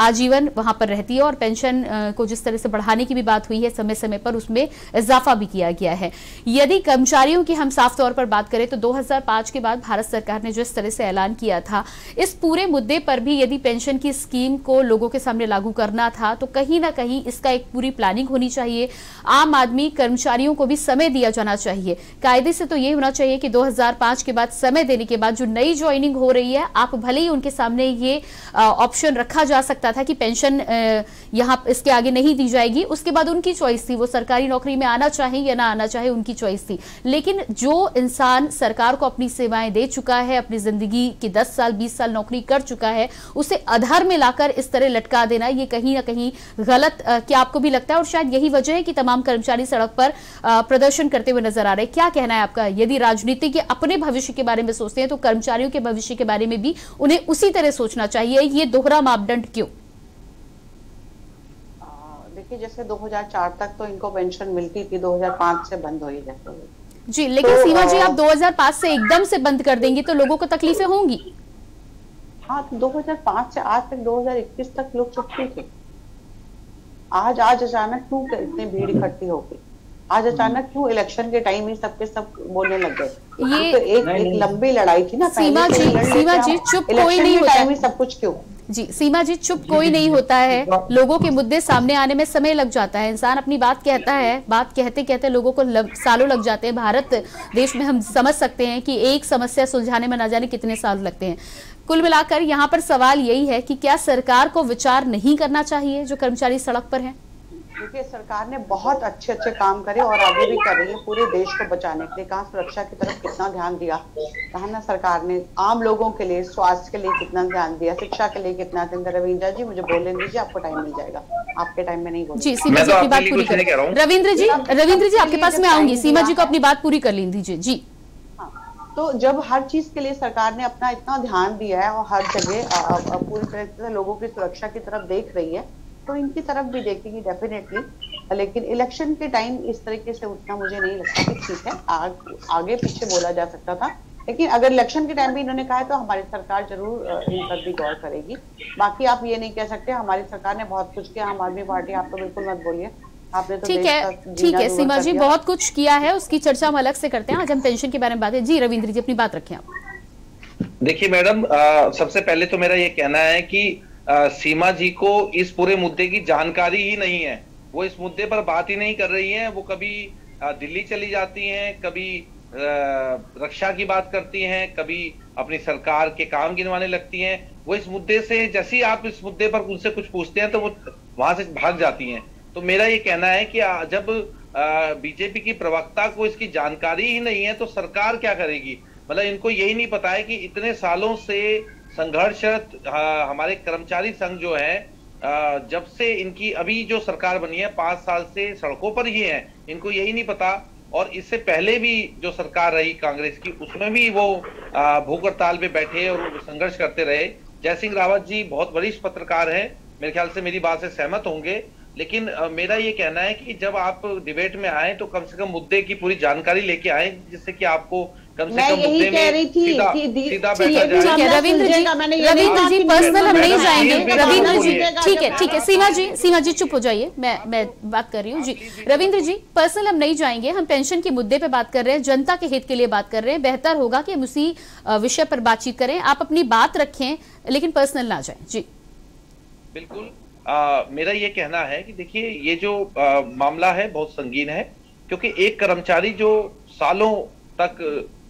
आजीवन वहां पर रहती है और पेंशन को जिस तरह से बढ़ाने की भी बात हुई है समय समय पर, उसमें इजाफा भी किया गया है। यदि कर्मचारियों की हम साफ तौर पर बात करें तो 2005 के बाद भारत सरकार ने जिस तरह से ऐलान किया था, इस पूरे मुद्दे पर भी यदि पेंशन की स्कीम को लोगों के सामने लागू करना था तो कहीं ना कहीं इसका एक पूरी प्लानिंग होनी चाहिए। आम आदमी कर्मचारियों को भी समय दिया जाना चाहिए। कायदे से तो ये होना चाहिए कि 2005 के बाद समय देने के बाद जो नई ज्वाइनिंग हो रही है, आप भले ही उनके सामने ये ऑप्शन रखा जा सकता था कि पेंशन यहां इसके आगे नहीं दी जाएगी, उसके बाद उनकी चॉइस थी, वो सरकारी नौकरी में आना चाहे या ना आना चाहे उनकी चॉइस थी। लेकिन जो इंसान सरकार को अपनी सेवाएं दे चुका है, अपनी जिंदगी की 10 साल 20 साल नौकरी कर चुका है, उसे आधार में लाकर इस तरह लटका देना ये कहीं ना कहीं गलत क्या आपको भी लगता है? और शायद यही वजह है कि तमाम कर्मचारी सड़क पर प्रदर्शन करते हुए नजर आ रहे हैं। क्या कहना है आपका? यदि राजनीति के अपने भविष्य के बारे में सोचते हैं तो कर्मचारियों के भविष्य के बारे में भी उन्हें उसी तरह सोचना चाहिए। ये दोहरा मापदंड क्यों? देखिए, जैसे 2004 तक तो इनको पेंशन मिलती थी, 2005 से बंद हुई जाती है जी। लेकिन तो, सीमा जी, आप 2005 से एकदम से बंद कर देंगी तो लोगों को तकलीफें होंगी। हाँ, तो 2005 से आज तक 2021 तक लोग चुपते थे। आज अचानक क्यों इतनी भीड़ इकट्ठी हो गई? आज अचानक क्यों इलेक्शन के टाइम ही सबके सब बोलने लग गए? ये तो एक लंबी लड़ाई थी ना। सीमा जी चुप कोई नहीं होता है। सब कुछ क्यों? जी सीमा जी, चुप कोई नहीं होता है। लोगों के मुद्दे सामने आने में समय लग जाता है। इंसान अपनी बात कहता है, बात कहते कहते लोगों को सालों लग जाते हैं। भारत देश में हम समझ सकते हैं कि एक समस्या सुलझाने में ना जाने कितने साल लगते हैं। कुल मिलाकर यहाँ पर सवाल यही है कि क्या सरकार को विचार नहीं करना चाहिए जो कर्मचारी सड़क पर हैं? देखिए, सरकार ने बहुत अच्छे काम करे और आगे भी कर रही है पूरे देश को बचाने के लिए। कहाँ सुरक्षा की तरफ कितना ध्यान दिया, कहा ना सरकार ने आम लोगों के लिए, स्वास्थ्य के लिए कितना ध्यान दिया, शिक्षा के लिए कितना ध्यान दिया। रविंद्र जी, मुझे बोलने दीजिए, आपको टाइम मिल जाएगा, आपके टाइम में नहीं बोल। जी सीमा जी अपनी बात पूरी करें। रविंद्र जी आपके पास में आऊंगी। सीमा जी को अपनी बात पूरी कर लीजिए जी। तो जब हर चीज के लिए सरकार ने अपना इतना ध्यान दिया है और हर जगह पूरी तरह से लोगों की सुरक्षा की तरफ देख रही है, तो इनकी तरफ भी देखेगी डेफिनेटली। लेकिन इलेक्शन के टाइम इस तरीके से उठना मुझे नहीं लगता कि ठीक है। आगे पीछे बोला जा सकता था, लेकिन अगर इलेक्शन के टाइम भी इन्होंने कहा है तो हमारी सरकार जरूर इन पर भी गौर करेगी। बाकी आप ये नहीं कह सकते हमारी सरकार ने बहुत कुछ किया, आम आदमी पार्टी, आप तो बिल्कुल मत बोलिए। आपने तो ठीक है सीमा जी, बहुत कुछ किया है, उसकी चर्चा हम अलग से करते हैं। आज हम पेंशन के बारे में बात है। जी रविंद्र जी अपनी बात रखें आप। देखिए मैडम, सबसे पहले तो मेरा ये कहना है कि सीमा जी को इस पूरे मुद्दे की जानकारी ही नहीं है। वो इस मुद्दे पर बात ही नहीं कर रही हैं। वो कभी दिल्ली चली जाती हैं, कभी रक्षा की बात करती हैं, कभी अपनी सरकार के काम गिनवाने लगती हैं। वो इस मुद्दे से, जैसे ही आप इस मुद्दे पर उनसे कुछ पूछते हैं तो वो वहां से भाग जाती हैं। तो मेरा ये कहना है कि जब बीजेपी की प्रवक्ता को इसकी जानकारी ही नहीं है तो सरकार क्या करेगी? मतलब इनको यही नहीं पता है कि इतने सालों से संघर्षरत हमारे कर्मचारी संघ जो है, जब से इनकी अभी जो सरकार बनी है 5 साल से सड़कों पर ही है। इनको यही नहीं पता। और इससे पहले भी जो सरकार रही कांग्रेस की, उसमें भी वो भूख हड़ताल पे बैठे और संघर्ष करते रहे। जय सिंह रावत जी बहुत वरिष्ठ पत्रकार हैं, मेरे ख्याल से मेरी बात से सहमत होंगे। लेकिन मेरा ये कहना है कि जब आप डिबेट में आए तो कम से कम मुद्दे की पूरी जानकारी लेके आए, जिससे कि आपको कम से कम मुद्दे में सीधा बैठा जाए। रविंद्र जी पर्सनल हम नहीं जाएंगे। रविंद्र जी ठीक है सीमा जी चुप हो जाइए, मैं बात कर रही हूँ जी। रविंद्र जी पर्सनल हम नहीं जाएंगे, हम पेंशन के मुद्दे पे बात कर रहे हैं, जनता के हित के लिए बात कर रहे हैं। बेहतर होगा कि हम उसी विषय पर बातचीत करें। आप अपनी बात रखें लेकिन पर्सनल ना जाए जी। बिल्कुल, मेरा ये कहना है कि देखिए ये जो मामला है बहुत संगीन है, क्योंकि एक कर्मचारी जो सालों तक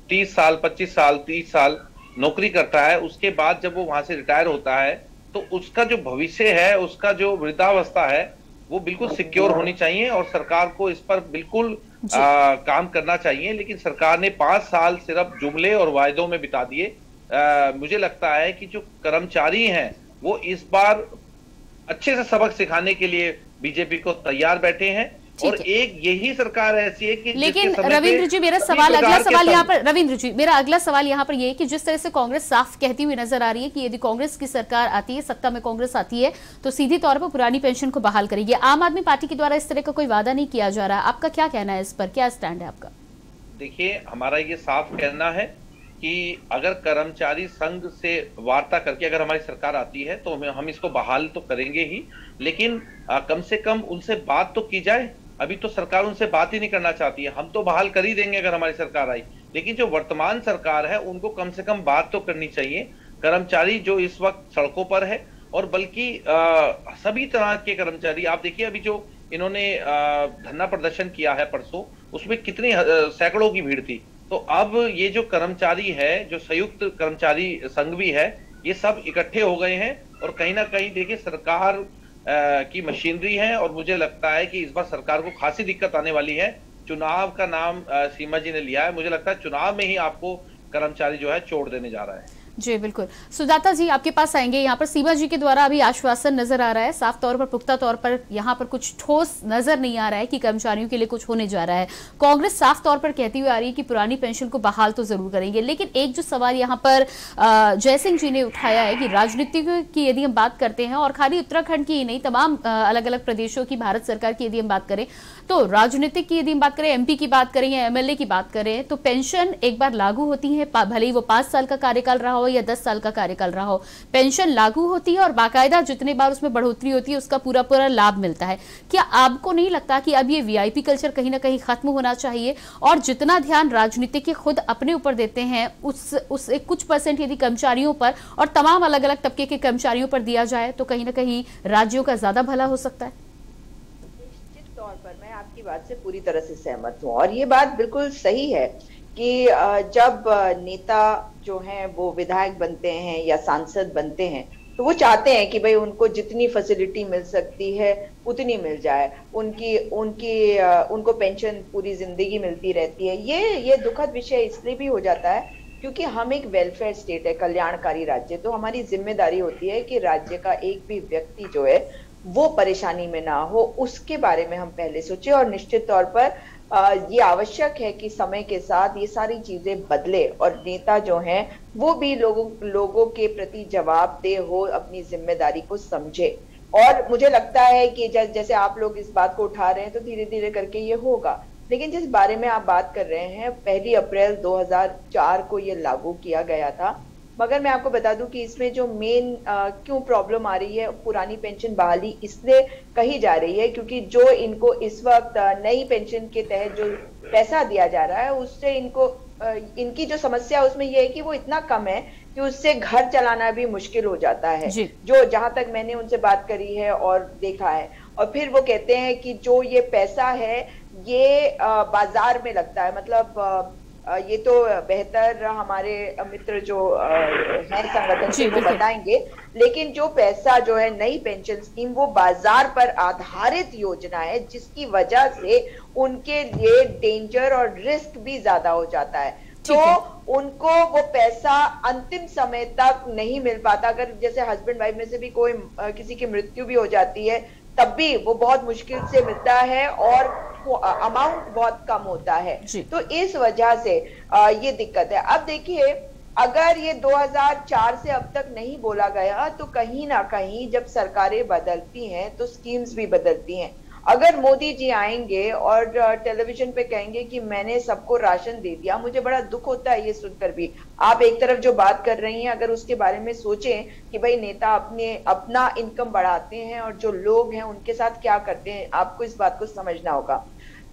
30 साल 25 साल 30 साल नौकरी करता है, उसके बाद जब वो वहां से रिटायर होता है तो उसका जो भविष्य है, उसका जो वृद्धावस्था है, वो बिल्कुल सिक्योर होनी चाहिए और सरकार को इस पर बिल्कुल काम करना चाहिए। लेकिन सरकार ने 5 साल सिर्फ जुमले और वायदों में बिता दिए। मुझे लगता है कि जो कर्मचारी हैं वो इस बार अच्छे से सबक सिखाने के लिए बीजेपी को तैयार बैठे हैं। और एक यही सरकार ऐसी है कि लेकिन रविंद्र जी मेरा अगला सवाल यहाँ पर ये कि जिस तरह से कांग्रेस साफ कहती हुई नजर आ रही है कि यदि कांग्रेस की सरकार आती है, सत्ता में कांग्रेस आती है, तो सीधी तौर पर पुरानी पेंशन को बहाल करेगी। आम आदमी पार्टी के द्वारा इस तरह का कोई वादा नहीं किया जा रहा, आपका क्या कहना है इस पर, क्या स्टैंड है आपका? देखिए, हमारा ये साफ कहना है कि अगर कर्मचारी संघ से वार्ता करके अगर हमारी सरकार आती है तो हम इसको बहाल तो करेंगे ही, लेकिन कम से कम उनसे बात तो की जाए। अभी तो सरकार उनसे बात ही नहीं करना चाहती है। हम तो बहाल कर ही देंगे अगर हमारी सरकार आई, लेकिन जो वर्तमान सरकार है उनको कम से कम बात तो करनी चाहिए। कर्मचारी जो इस वक्त सड़कों पर है, और बल्कि सभी तरह के कर्मचारी, आप देखिए अभी जो इन्होंने धरना प्रदर्शन किया है परसों, उसमें कितनी सैकड़ों की भीड़ थी। तो अब ये जो कर्मचारी है, जो संयुक्त कर्मचारी संघ भी है, ये सब इकट्ठे हो गए हैं और कहीं ना कहीं देखिए सरकार की मशीनरी है, और मुझे लगता है कि इस बार सरकार को खासी दिक्कत आने वाली है। चुनाव का नाम सीमा जी ने लिया है, मुझे लगता है चुनाव में ही आपको कर्मचारी जो है छोड़ देने जा रहा है। जी बिल्कुल, सुजाता जी आपके पास आएंगे। यहाँ पर सीमा जी के द्वारा अभी आश्वासन नजर आ रहा है, साफ तौर पर पुख्ता तौर पर यहाँ पर कुछ ठोस नजर नहीं आ रहा है कि कर्मचारियों के लिए कुछ होने जा रहा है। कांग्रेस साफ तौर पर कहती हुई आ रही है कि पुरानी पेंशन को बहाल तो जरूर करेंगे, लेकिन एक जो सवाल यहाँ पर जयसिंह जी ने उठाया है कि राजनीति की यदि हम बात करते हैं, और खाली उत्तराखंड की ही नहीं, तमाम अलग अलग प्रदेशों की भारत सरकार की यदि हम बात करें, तो राजनीतिक की यदि हम बात करें, एमपी की बात करें या एमएलए की बात करें, तो पेंशन एक बार लागू होती है, भले ही वो 5 साल का कार्यकाल रहा हो या 10 साल का कार्यकाल रहा हो, पेंशन लागू होती है और बाकायदा जितने बार उसमें बढ़ोतरी होती है उसका पूरा पूरा लाभ मिलता है। क्या आपको नहीं लगता कि अब ये वीआईपी कल्चर कहीं ना कहीं खत्म होना चाहिए, और जितना ध्यान राजनीति के खुद अपने ऊपर देते हैं उस कुछ परसेंट यदि कर्मचारियों पर और तमाम अलग अलग तबके के कर्मचारियों पर दिया जाए तो कहीं ना कहीं राज्यों का ज्यादा भला हो सकता है? निश्चित तौर पर मैं आपकी बात से पूरी तरह से सहमत हूँ, और ये बात बिल्कुल सही है कि जब नेता जो हैं वो विधायक बनते हैं या सांसद बनते हैं तो वो चाहते हैं कि भाई उनको जितनी फैसिलिटी मिल सकती है उतनी मिल जाए, उनको पेंशन पूरी जिंदगी मिलती रहती है। ये दुखद विषय इसलिए भी हो जाता है क्योंकि हम एक वेलफेयर स्टेट है, कल्याणकारी राज्य, तो हमारी जिम्मेदारी होती है कि राज्य का एक भी व्यक्ति जो है वो परेशानी में ना हो, उसके बारे में हम पहले सोचे। और निश्चित तौर पर ये आवश्यक है कि समय के साथ ये सारी चीजें बदले और नेता जो हैं वो भी लोगों के प्रति जवाबदेह हो, अपनी जिम्मेदारी को समझे। और मुझे लगता है कि जैसे आप लोग इस बात को उठा रहे हैं तो धीरे धीरे करके ये होगा। लेकिन जिस बारे में आप बात कर रहे हैं, 1 अप्रैल 2004 को ये लागू किया गया था, मगर मैं आपको बता दूं कि इसमें जो मेन क्यों प्रॉब्लम आ रही है, पुरानी पेंशन बहाली इसलिए कही जा रही है क्योंकि जो इनको इस वक्त नई पेंशन के तहत जो पैसा दिया जा रहा है उससे इनकी जो समस्या उसमें यह है कि वो इतना कम है कि उससे घर चलाना भी मुश्किल हो जाता है, जो जहां तक मैंने उनसे बात करी है और देखा है। और फिर वो कहते हैं कि जो ये पैसा है ये बाजार में लगता है, मतलब ये तो बेहतर हमारे मित्र जो हैं संगठन से वो बताएंगे, लेकिन जो पैसा जो है नई पेंशन स्कीम वो बाजार पर आधारित योजना है, जिसकी वजह से उनके लिए डेंजर और रिस्क भी ज्यादा हो जाता है। तो उनको वो पैसा अंतिम समय तक नहीं मिल पाता। अगर जैसे हस्बैंड वाइफ में से भी कोई किसी की मृत्यु भी हो जाती है तब भी वो बहुत मुश्किल से मिलता है और अमाउंट बहुत कम होता है। तो इस वजह से ये दिक्कत है। अब देखिए, अगर ये 2004 से अब तक नहीं बोला गया तो कहीं ना कहीं जब सरकारें बदलती हैं तो स्कीम्स भी बदलती हैं। अगर मोदी जी आएंगे और टेलीविजन पे कहेंगे कि मैंने सबको राशन दे दिया, मुझे बड़ा दुख होता है ये सुनकर भी। आप एक तरफ जो बात कर रही हैं, अगर उसके बारे में सोचें कि भाई नेता अपना इनकम बढ़ाते हैं और जो लोग हैं उनके साथ क्या करते हैं, आपको इस बात को समझना होगा।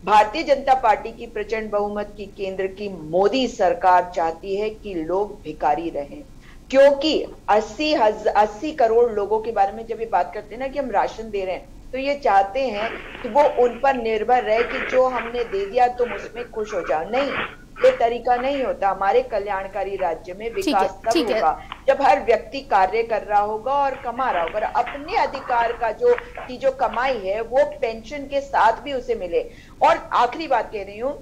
भारतीय जनता पार्टी की प्रचंड बहुमत की केंद्र की मोदी सरकार चाहती है कि लोग भिखारी रहें, क्योंकि 80 करोड़ लोगों के बारे में जब ये बात करते हैं ना कि हम राशन दे रहे हैं, तो ये चाहते हैं कि वो उन पर निर्भर रहे कि जो हमने दे दिया तुम उसमें खुश हो जाओ। नहीं, ये तरीका नहीं होता। हमारे कल्याणकारी राज्य में विकास तब होगा जब हर व्यक्ति कार्य कर रहा होगा और कमा रहा होगा, अपने अधिकार का जो कमाई है वो पेंशन के साथ भी उसे मिले। और आखिरी बात कह रही हूँ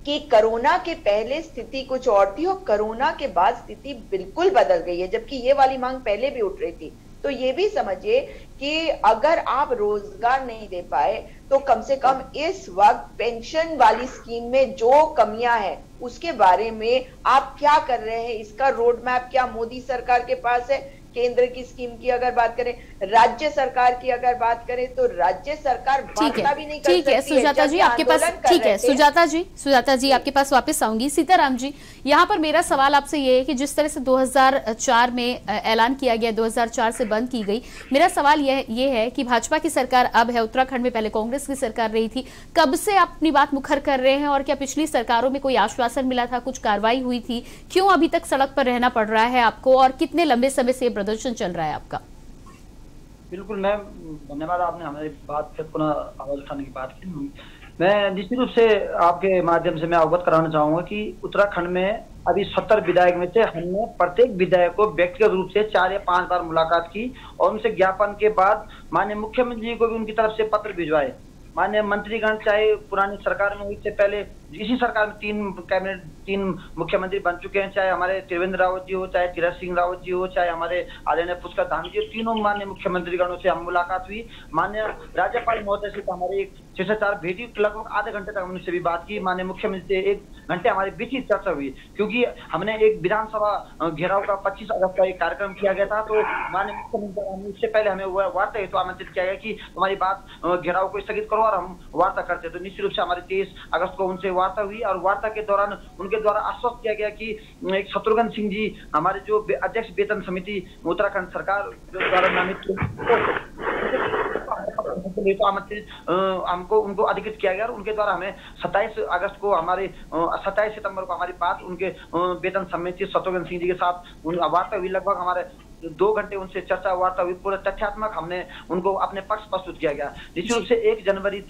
कि कोरोना के पहले स्थिति कुछ और थी और कोरोना के बाद स्थिति बिल्कुल बदल गई है, जबकि ये वाली मांग पहले भी उठ रही थी। तो ये भी समझिए कि अगर आप रोजगार नहीं दे पाए तो कम से कम इस वक्त पेंशन वाली स्कीम में जो कमियां हैं उसके बारे में आप क्या कर रहे हैं, इसका रोड मैप क्या मोदी सरकार के पास है? केंद्र की स्कीम की अगर बात करें, राज्य सरकार की अगर बात करें तो राज्य सरकार वार्ता भी नहीं कर सकती। ठीक है सुजाता जी, आपके पास, ठीक है सुजाता जी आपके पास वापस आऊंगी। सीताराम जी, यहाँ पर मेरा सवाल आपसे ये है कि जिस तरह से 2004 में ऐलान किया गया, 2004 से बंद की गई, मेरा सवाल ये है कि भाजपा की सरकार अब है, उत्तराखंड में पहले कांग्रेस की सरकार रही थी, कब से आप अपनी बात मुखर कर रहे हैं और क्या पिछली सरकारों में कोई आश्वासन मिला था, कुछ कार्रवाई हुई थी, क्यों अभी तक सड़क पर रहना पड़ रहा है आपको और कितने लंबे समय से प्रदर्शन चल रहा है आपका? बिल्कुल मैम, धन्यवाद, आपने हमारी बात पे पुनः आवाज उठाने की बात की। मैं निश्चित रूप से आपके माध्यम से मैं अवगत कराना चाहूंगा कि उत्तराखंड में अभी 70 विधायक में से हमने प्रत्येक विधायक को व्यक्तिगत रूप से 4 या 5 बार मुलाकात की और उनसे ज्ञापन के बाद माननीय मुख्यमंत्री जी को भी उनकी तरफ से पत्र भिजवाए। माननीय मंत्रीगण चाहे पुरानी सरकार में, इससे पहले इसी सरकार में 3 मुख्यमंत्री बन चुके हैं, चाहे हमारे त्रिवेंद्र रावत जी हो, चाहे तीरथ सिंह रावत जी हो, चाहे हमारे आदरणीय पुष्कर धामी जी, तीनों माननीय मुख्यमंत्रीगणों से हम मुलाकात हुई। माननीय राज्यपाल महोदय से हमारी एक शिष्टाचार भेटी, लगभग आधे घंटे तक हमने भी बात की। माननीय मुख्यमंत्री से 1 घंटे हमारी बीच चर्चा हुई, क्योंकि हमने एक विधानसभा घेराव का 25 अगस्त का एक कार्यक्रम किया गया था, तो माननीय मुख्यमंत्री इससे पहले हमें वार्ता हेतु आमंत्रित किया गया कि तुम्हारी बात घेराव को स्थगित करो और हम वार्ता करते। तो निश्चित रूप से हमारी 23 अगस्त को उनसे वार्ता हुई और वार्ता के दौरान उनके द्वारा आश्वस्त किया गया कि एक शत्रुघ्न सिंह जी हमारे जो अध्यक्ष वेतन समिति उत्तराखंड सरकार द्वारा नामित हमको उनको अधिकृत किया गया और उनके द्वारा हमें 27 अगस्त को 27 सितंबर को हमारी बात उनके वेतन समिति शत्रुघ्न सिंह जी के साथ वार्ता हुई। लगभग हमारे 2 घंटे उनसे चर्चा वार्ता हुई, पूरा तथ्यात्मक हमने उनको अपने पक्ष प्रस्तुत किया गया। निश्चित रूप से 1 जनवरी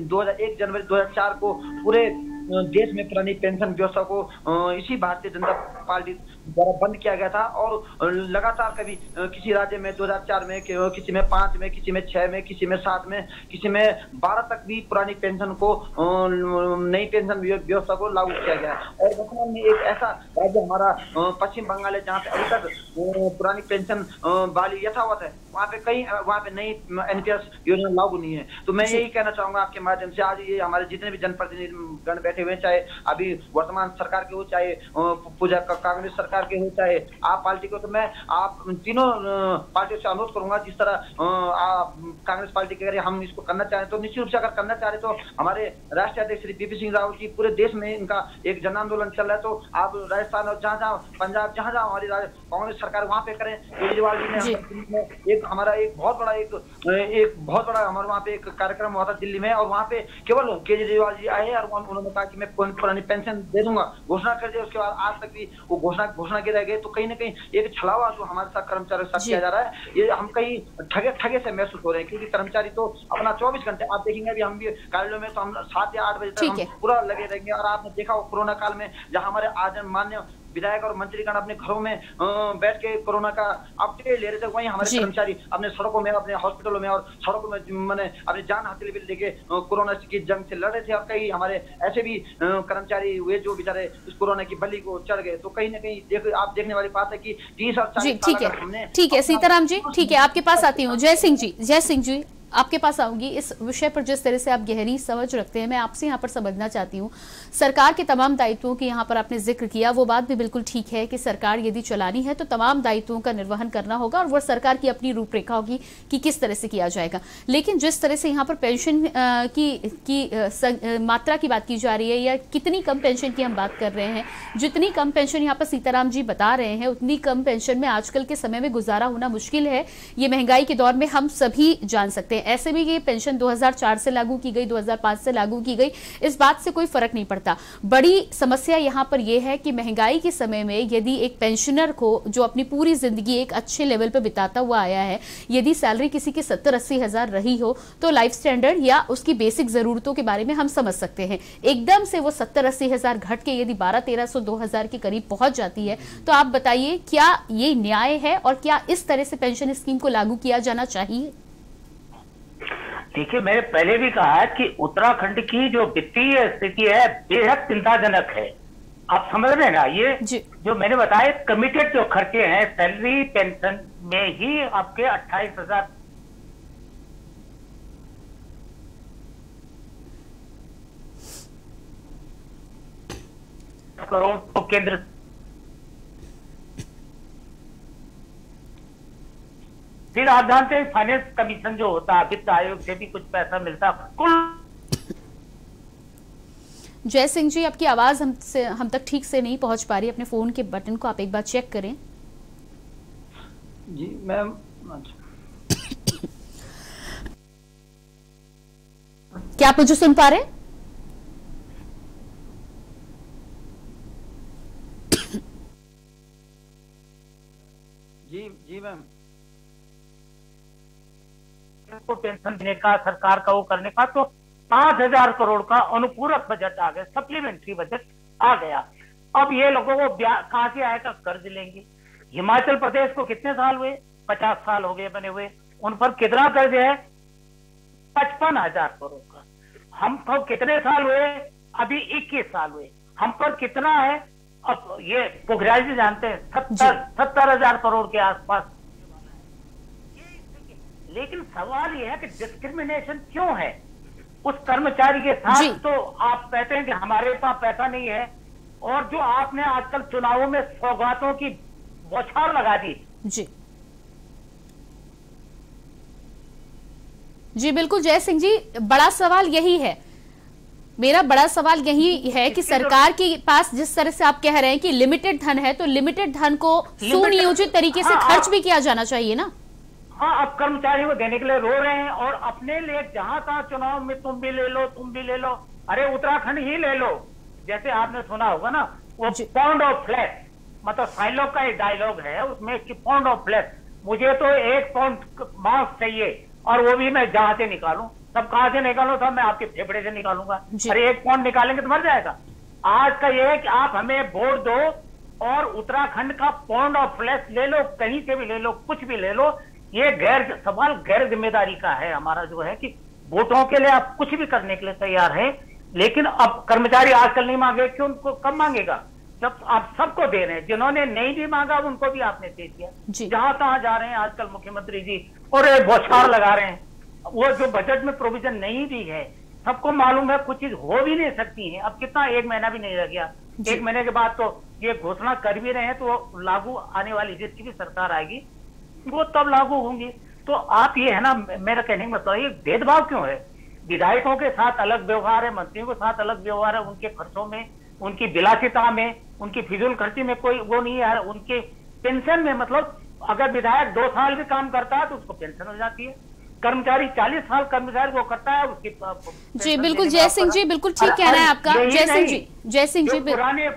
2004 को पूरे देश में पुरानी पेंशन व्यवस्था को इसी भारतीय जनता पार्टी द्वारा बंद किया गया था और लगातार कभी किसी राज्य में 2004 में, किसी में 5 में, किसी में 6 में, किसी में 7 में, किसी में 12 तक भी पुरानी पेंशन को, नई पेंशन व्यवस्था को लागू किया गया। और वर्तमान में एक ऐसा राज्य हमारा पश्चिम बंगाल है जहाँ पे अभी तक पुरानी पेंशन वाली यथावत है, वहाँ पे नई एनपीएस योजना लागू नहीं है। तो मैं यही कहना चाहूंगा आपके माध्यम से, आज ये हमारे जितने भी जनप्रतिनिधि गण बैठे हुए, चाहे अभी वर्तमान सरकार के हो, चाहे पूजा कांग्रेस सरकार के हो, चाहे आप पार्टी को, तो मैं आप तीनों पार्टियों से अनुरोध करूंगा, जिस तरह कांग्रेस पार्टी के अगर हम इसको करना चाहें तो निश्चित रूप से अगर करना चाह रहे तो हमारे राष्ट्रीय अध्यक्ष श्री पीपी सिंह रावत जी, पूरे देश में इनका एक जन आंदोलन चल रहा है, तो आप राजस्थान और जहाँ पंजाब, जहाँ हमारी कांग्रेस सरकार वहाँ पे करें। केजरीवाल जी ने एक हमारा एक बहुत बड़ा हमारे वहाँ पे एक कार्यक्रम हुआ था दिल्ली में, और वहाँ पे केवल केजरीवाल जी आए और उन्होंने कहा कि मैं पुरानी पेंशन दे दूंगा, घोषणा कर दिया। उसके बाद आज तक भी वो घोषणा के रह गए। तो कहीं ना कहीं एक छलावा जो हमारे साथ कर्मचारियों के साथ किया जा रहा है, ये हम कहीं ठगे से महसूस हो रहे हैं, क्योंकि कर्मचारी तो अपना 24 घंटे, आप देखेंगे अभी हम भी कार्यालयों में तो हम 7 या 8 बजे तक हम पूरा लगे रहेंगे। और आपने देखा हो कोरोना काल में जहाँ हमारे आज मान्य विधायक और मंत्रीगण अपने घरों में बैठ के कोरोना का अपडेट ले रहे थे, वहीं हमारे कर्मचारी अपने सड़कों में, अपने हॉस्पिटलों में और सड़कों में मैंने अपनी जान हथेली में लेके कोरोना की जंग से लड़ रहे थे। और कई हमारे ऐसे भी कर्मचारी हुए जो बेचारे इस कोरोना की बलि को चढ़ गए। तो कहीं ना कहीं आप देखने वाली बात है कि 30 और 40 ठीक है सीताराम जी, ठीक है, आपके पास आती हूँ। जय सिंह जी आपके पास आऊंगी। इस विषय पर जिस तरह से आप गहरी समझ रखते हैं, मैं आपसे यहाँ पर समझना चाहती हूँ, सरकार के तमाम दायित्वों की यहाँ पर आपने जिक्र किया, वो बात भी बिल्कुल ठीक है कि सरकार यदि चलानी है तो तमाम दायित्वों का निर्वहन करना होगा और वो सरकार की अपनी रूपरेखा होगी कि किस तरह से किया जाएगा। लेकिन जिस तरह से यहाँ पर पेंशन की मात्रा की बात की जा रही है या कितनी कम पेंशन की हम बात कर रहे हैं, जितनी कम पेंशन यहाँ पर सीताराम जी बता रहे हैं, उतनी कम पेंशन में आजकल के समय में गुजारा होना मुश्किल है। ये महंगाई के दौर में हम सभी जान सकते हैं। ऐसे भी ये पेंशन 2004 से लागू की गई, 2005 से लागू की गई, इस बात से कोई फर्क नहीं पड़ता। बड़ी समस्या यहाँ पर यह है कि महंगाई के समय में यदि एक पेंशनर को जो अपनी पूरी जिंदगी एक अच्छे लेवल पर बिताता हुआ आया है, यदि सैलरी किसी की 70-80 हजार रही हो तो लाइफ स्टैंडर्ड या उसकी बेसिक जरूरतों के बारे में हम समझ सकते हैं। एकदम से वो 70-80 हजार घट के यदि 1200-1300-2000 के करीब पहुंच जाती है, तो आप बताइए क्या ये न्याय है और क्या इस तरह से पेंशन स्कीम को लागू किया जाना चाहिए? देखिए, मैंने पहले भी कहा है कि उत्तराखंड की जो वित्तीय स्थिति है बेहद चिंताजनक है। आप समझ रहे हैं ना, ये जो मैंने बताया कमिटेड जो खर्चे हैं सैलरी पेंशन में ही आपके 28,000 करोड़ तो केंद्र फिर आप जानते हैं फाइनेंस कमीशन जो होता है, वित्त आयोग से भी कुछ पैसा मिलता कुल। जय सिंह जी, आपकी आवाज हम तक ठीक से नहीं पहुंच पा रही। अपने फोन के बटन को आप एक बार चेक करें। जी मैम, क्या आप मुझे सुन पा रहे हैं? जी मैम, को पेंशन देने का, सरकार का वो करने का, तो 5,000 करोड़ का अनुपूरक बजट आ गया, सप्लीमेंट्री बजट आ गया। अब ये लोगों को कहां से आएगा? कर्ज लेंगे। हिमाचल प्रदेश को कितने साल हुए? 50 साल हो गए बने हुए। उन पर कितना कर्ज है? 55,000 करोड़ का। हमको कितने साल हुए? अभी 21 साल हुए। हम पर कितना है? अब ये पोखरियाल जी जानते हैं, 70,000 करोड़ के आसपास। लेकिन सवाल यह है कि डिस्क्रिमिनेशन क्यों है उस कर्मचारी के साथ? तो आप कहते हैं कि हमारे पास पैसा नहीं है, और जो आपने आजकल चुनावों में सौगातों की बौछार लगा दी। जी बिल्कुल जय सिंह जी, बड़ा सवाल यही है, मेरा बड़ा सवाल यही है कि सरकार के पास जिस तरह से आप कह रहे हैं कि लिमिटेड धन है, तो लिमिटेड धन को सुनियोजित तरीके से खर्च भी किया जाना चाहिए ना। हाँ, अब कर्मचारियों को देने के लिए रो रहे हैं, और अपने लिए जहां तहां चुनाव में तुम भी ले लो, तुम भी ले लो। अरे उत्तराखंड ही ले लो, जैसे आपने सुना होगा ना, वो पाउंड ऑफ फ्लैश, मतलब साइलोग का एक डायलॉग है उसमें कि पाउंड ऑफ फ्लैश, मुझे तो 1 पाउंड मांस चाहिए, और वो भी मैं जहां से निकालूं। सब कहां से निकालूं? सब मैं आपके फेफड़े से निकालूंगा। अरे 1 पाउंड निकालेंगे तो मर जाएगा। आज का ये है कि आप हमें वोट दो और उत्तराखंड का पाउंड ऑफ फ्लैश ले लो, कहीं से भी ले लो, कुछ भी ले लो। ये सवाल गैर जिम्मेदारी का है हमारा, जो है कि वोटों के लिए आप कुछ भी करने के लिए तैयार हैं, लेकिन अब कर्मचारी आजकल नहीं मांगे, क्यों? उनको कब मांगेगा जब आप सबको दे रहे हैं? जिन्होंने नहीं भी मांगा उनको भी आपने दे दिया। जहां तहां जा रहे हैं आजकल मुख्यमंत्री जी, और बौछार लगा रहे हैं। वो जो बजट में प्रोविजन नहीं भी है, सबको मालूम है कुछ चीज हो भी नहीं सकती है। अब कितना, 1 महीना भी नहीं रह गया। 1 महीने के बाद तो ये घोषणा कर भी रहे हैं, तो लागू आने वाली जिसकी भी सरकार आएगी वो तब लागू होंगी। तो आप ये है ना, मेरा कहने का मतलब ये भेदभाव क्यों है? विधायकों के साथ अलग व्यवहार है, मंत्रियों के साथ अलग व्यवहार है, उनके खर्चों में, उनकी विलासिता में, उनकी फिजूल खर्ची में कोई वो नहीं है। उनके पेंशन में, मतलब अगर विधायक 2 साल भी काम करता है तो उसको पेंशन हो जाती है। कर्मचारी 40 साल कर्मचारी वो करता है, उसकी जी बिल्कुल जय सिंह जी, बिल्कुल ठीक कहना है आपका जय सिंह जी। जय सिंह जी, पुराने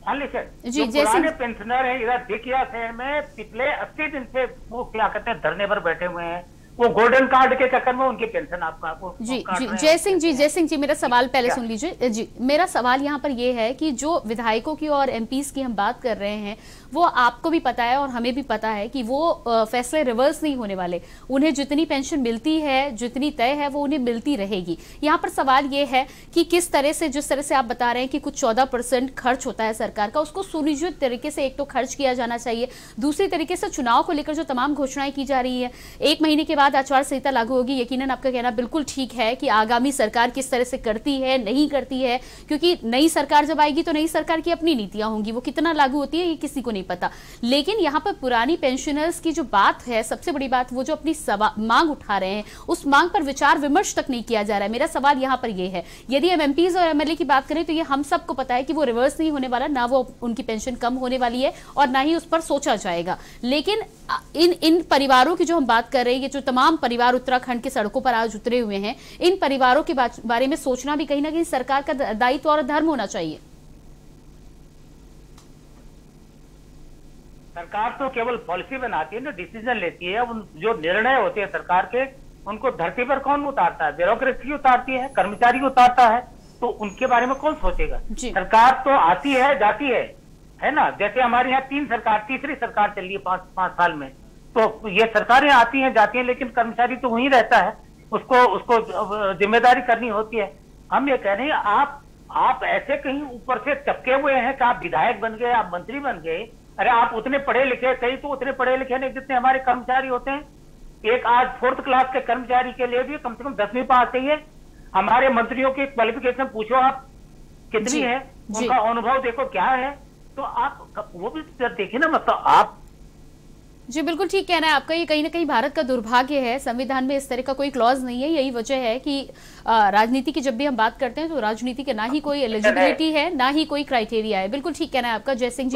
जी जय सिंह पेंशनर है इधर दिखिया शहर में पिछले 80 दिन से वो क्या कहते हैं धरने पर बैठे हुए हैं, वो गोल्डन कार्ड के चक्कर में उनकी पेंशन आपको जी जय सिंह जी मेरा सवाल पहले सुन लीजिए। जी मेरा सवाल यहाँ पर ये है कि जो विधायकों की और एमपीज की हम बात कर रहे हैं, वो आपको भी पता है और हमें भी पता है कि वो फैसले रिवर्स नहीं होने वाले। उन्हें जितनी पेंशन मिलती है, जितनी तय है, वो उन्हें मिलती रहेगी। यहाँ पर सवाल ये है कि किस तरह से, जिस तरह से आप बता रहे हैं कि कुछ 14% खर्च होता है सरकार का, उसको सुनियोजित तरीके से एक तो खर्च किया जाना चाहिए, दूसरी तरीके से चुनाव को लेकर जो तमाम घोषणाएं की जा रही है, 1 महीने के बाद आचार संहिता लागू होगी। यकीनन आपका कहना बिल्कुल ठीक है कि आगामी सरकार किस तरह से करती है, नहीं करती है, क्योंकि नई सरकार जब आएगी तो नई सरकार की अपनी नीतियां होंगी, वो कितना लागू होती है ये किसी को नहीं पता। लेकिन यहाँ पर पुरानी पेंशनर्स की जो बात है, सबसे बड़ी बात, वो जो अपनी मांग उठा रहे हैं, उस मांग पर विचार विमर्श तक नहीं किया जा रहा है। मेरा सवाल यहाँ पर ये है, यदि हम एमपीज और एमएलए की बात करें तो ये हम सबको पता है कि वो रिवर्स नहीं होने वाला, ना वो उनकी पेंशन कम होने वाली है और ना ही उस पर सोचा जाएगा। लेकिन इन परिवारों की जो हम बात कर रहे हैं, ये जो तमाम परिवार उत्तराखंड के सड़कों पर आज उतरे हुए हैं, इन परिवारों के बारे में सोचना भी कहीं ना कहीं सरकार का दायित्व और धर्म होना चाहिए। सरकार तो केवल पॉलिसी बनाती है ना, डिसीजन लेती है। उन जो निर्णय होते हैं सरकार के, उनको धरती पर कौन उतारता है? ब्यूरोक्रेसी उतारती है, कर्मचारी उतारता है, तो उनके बारे में कौन सोचेगा? सरकार तो आती है जाती है ना। जैसे हमारे यहाँ 3 सरकार, तीसरी सरकार चल रही है 5 साल में, तो ये सरकारें आती हैं जाती हैं, लेकिन कर्मचारी तो वहीं रहता है, उसको जिम्मेदारी करनी होती है। हम ये कह रहे हैं, आप ऐसे कहीं ऊपर से चपके हुए हैं कि आप विधायक बन गए, आप मंत्री बन गए। अरे आप उतने पढ़े लिखे, कई तो उतने पढ़े लिखे नहीं जितने हमारे कर्मचारी होते हैं। एक आज 4th क्लास के कर्मचारी के लिए भी कम से कम 10वीं पास चाहिए। हमारे मंत्रियों की क्वालिफिकेशन पूछो आप कितनी है, उनका अनुभव देखो क्या है, तो आप वो भी देखिए ना, मतलब आप। जी बिल्कुल ठीक कहना है आपका। ये कहीं ना कहीं भारत का दुर्भाग्य है, संविधान में इस तरह का कोई क्लॉज नहीं है। यही वजह है कि राजनीति की जब भी हम बात करते हैं तो राजनीति के ना ही कोई एलिजिबिलिटी है ना ही कोई क्राइटेरिया है। बिल्कुल ठीक कहना है आपका। जय सिंह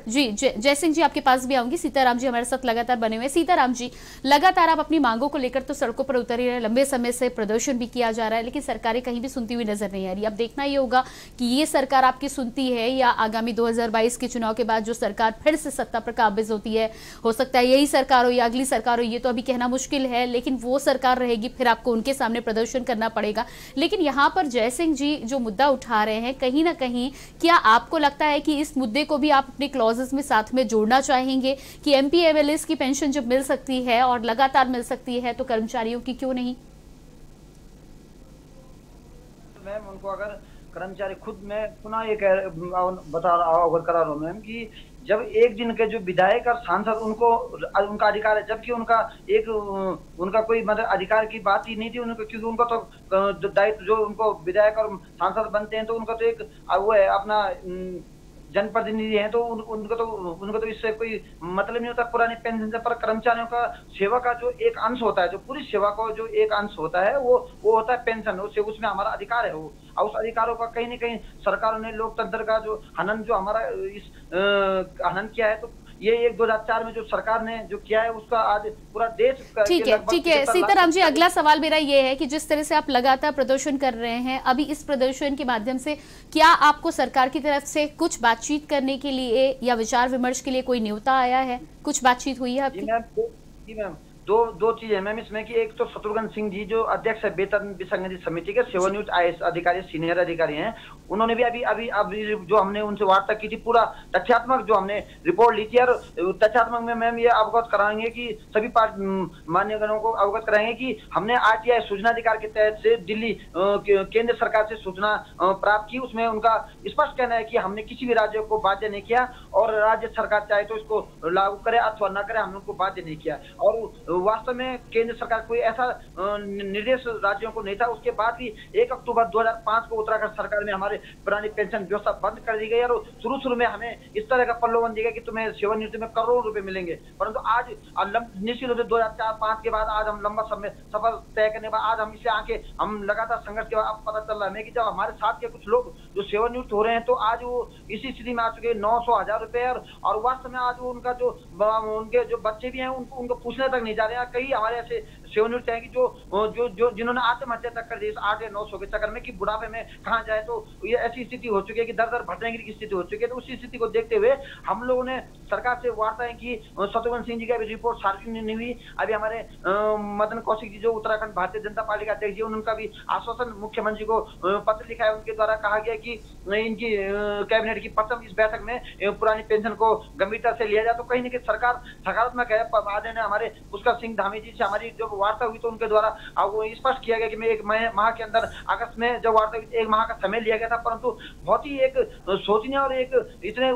जी जय सिंह जी आपके पास भी आऊंगी। सीताराम जी हमारे साथ लगातार बने हुए हैं। सीताराम जी, लगातार आप अपनी मांगों को लेकर तो सड़कों पर उतर ही रहे, लंबे समय से प्रदर्शन भी किया जा रहा है, लेकिन सरकारें कहीं भी सुनती हुई नजर नहीं आ रही। अब देखना ये होगा कि ये सरकार आपकी सुनती है या आगामी 2022 के चुनाव के बाद जो सरकार फिर से सत्ता पर काबिज होती है, हो सकता है यही सरकार हो या अगली सरकार हो, ये तो अभी कहना मुश्किल है, लेकिन वो सरकार रहेगी, फिर आपको उनके सामने प्रदर्शन करना पड़ेगा। लेकिन यहाँ पर जय सिंह जी जो मुद्दा उठा रहे हैं, कहीं ना कहीं क्या आपको लगता है कि इस मुद्दे को भी आप अपने क्लॉजेस में साथ में जोड़ना चाहेंगे कि एमपी एमएलए की पेंशन जब मिल सकती है और लगातार मिल सकती है तो कर्मचारियों की क्यों नहीं? मैम उनको अगर कर्मचारी खुद, मैं पुनः एक बता रहा हूँ, अवगत करा रहा हूँ मैम कि जब एक दिन के जो विधायक और सांसद उनको उनका अधिकार है, जबकि उनका उनका कोई मतलब अधिकार की बात ही नहीं थी उनको, क्योंकि उनको तो दायित्व जो उनको विधायक और सांसद बनते हैं तो उनका तो एक वो है अपना जनप्रतिनिधि हैं, तो उनको तो इससे कोई मतलब नहीं होता। पुरानी पेंशन पर कर्मचारियों का सेवा का जो एक अंश होता है, जो पूरी सेवा का जो एक अंश होता है वो होता है पेंशन, उसमें हमारा अधिकार है वो, और उस अधिकारों का कहीं न कहीं सरकारों ने लोकतंत्र का जो हनन जो हमारा इस हनन किया है, तो ये 2004 में जो सरकार ने जो किया है उसका आज पूरा देश। ठीक है सीताराम जी, अगला सवाल मेरा ये है कि जिस तरह से आप लगातार प्रदर्शन कर रहे हैं, अभी इस प्रदर्शन के माध्यम से क्या आपको सरकार की तरफ से कुछ बातचीत करने के लिए या विचार विमर्श के लिए कोई न्योता आया है? कुछ बातचीत हुई है आपकी? जी मैम, दो चीजें मैम इसमें कि एक तो शत्रुघ्न सिंह जी जो अध्यक्ष है वेतन विसंगति समिति के, सेवानिवृत्त आईएएस अधिकारी, सीनियर अधिकारी हैं, उन्होंने भी अभी जो हमने उनसे वार्ता की थी, पूरा तथ्यात्मक जो हमने रिपोर्ट ली थी, और तथ्यात्मक में मैम ये अवगत कराएंगे कि सभी मान्यगणों को अवगत कराएंगे कि हमने आरटीआई सूचना अधिकार के तहत से दिल्ली केंद्र सरकार से सूचना प्राप्त की। उसमें उनका स्पष्ट कहना है कि हमने किसी भी राज्य को बाध्य नहीं किया, और राज्य सरकार चाहे तो इसको लागू करे अथवा न करे, हमने उनको बाध्य नहीं किया। और वास्तव में केंद्र सरकार कोई ऐसा निर्देश राज्यों को नहीं था। उसके बाद भी 1 अक्टूबर 2005 को उत्तराखंड सरकार में हमारे पुरानी पेंशन व्यवस्था बंद कर दी गई, और शुरू में हमें इस तरह का प्रलोभन दिया गया कि तुम्हें सेवानिवृत्ति में करोड़ों रुपए मिलेंगे। परंतु आज निश्चित रूप से 2004-05 के बाद आज हम लंबा समय सफर तय करने के बाद आज हम इसे आके हम लगातार संघर्ष के बाद अब पता चल रहा है कि जब हमारे साथ के कुछ लोग जो सेवानिवृत्त हो रहे हैं, तो आज वो इसी स्थिति में आ चुके हैं, 900,000 रुपए, और वास्तव में आज वो उनका जो उनके जो बच्चे भी हैं उनको पूछने तक नहीं जा रहे हैं। कई हमारे ऐसे सेवानिवृत्त हैं कि जो जिन्होंने आत्महत्या तक कर दी 8 या 900 के चक्कर में कि बुढ़ापे में कहाँ जाए, तो ये ऐसी स्थिति हो चुकी है कि दर भटकने की स्थिति हो चुकी है। तो उसी स्थिति को देखते हुए हम लोगों ने सरकार से वार्ताएं की। शत्रुघ्न सिंह जी की अभी रिपोर्ट सार्वजनिक नहीं हुई। अभी हमारे मदन कौशिक जी जो उत्तराखंड भारतीय जनता पार्टी के अध्यक्ष जी, उनका भी आश्वासन मुख्यमंत्री को पत्र लिखा है। उनके द्वारा कहा गया कि इनकी कैबिनेट की प्रथम इस बैठक में पुरानी पेंशन को गंभीरता से लिया जाए। तो कहीं न कहीं सरकार सकारात्मक है। आदरणीय हमारे पुष्कर सिंह धामी जी से हमारी जब वार्ता हुई तो उनके द्वारा वो स्पष्ट किया गया कि मैं 1 माह के अंदर, अगस्त में जब वार्ता हुई 1 माह का समय लिया गया था, परंतु बहुत ही एक सोचनीय और एक इतने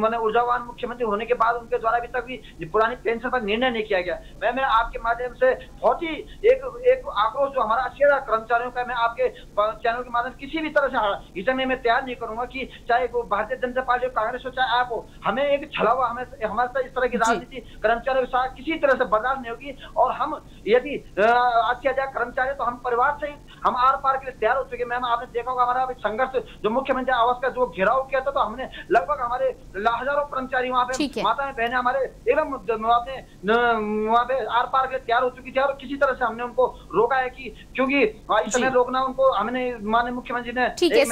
मैंने ऊर्जावान मुख्यमंत्री होने के बाद उनके द्वारा अभी तक भी पुरानी पेंशन पर निर्णय नहीं किया गया। मैं आपके माध्यम से बहुत ही एक आक्रोश जो हमारा अशेरा कर्मचारियों का, मैं आपके चैनल के माध्यम किसी भी तरह से हिचकने में तैयार नहीं करूंगा कि चाहे वो भारतीय जनता पार्टी हो, कांग्रेस हो, चाहे आप हो, हमें एक छलावा हमारे साथ इस तरह की राजनीति कर्मचारियों के साथ किसी तरह से बर्दाश्त नहीं होगी। और हम यदि आज किया जाए कर्मचारी, तो हम परिवार से हम आर पार के लिए तैयार हो चुके। मैम आपने देखा होगा हमारा संघर्ष जो मुख्यमंत्री आवास का जो घेराव किया था, तो हमने लगभग हमारे हजारों कर्मचारी वहाँ पे, माताएं बहनें हमारे एकदम वहाँ पे आर पार के लिए तैयार हो चुकी थी, और किसी तरह से हमने उनको रोका है कि क्योंकि इस समय रोकना उनको हमने माननीय मुख्यमंत्री ने। ठीक है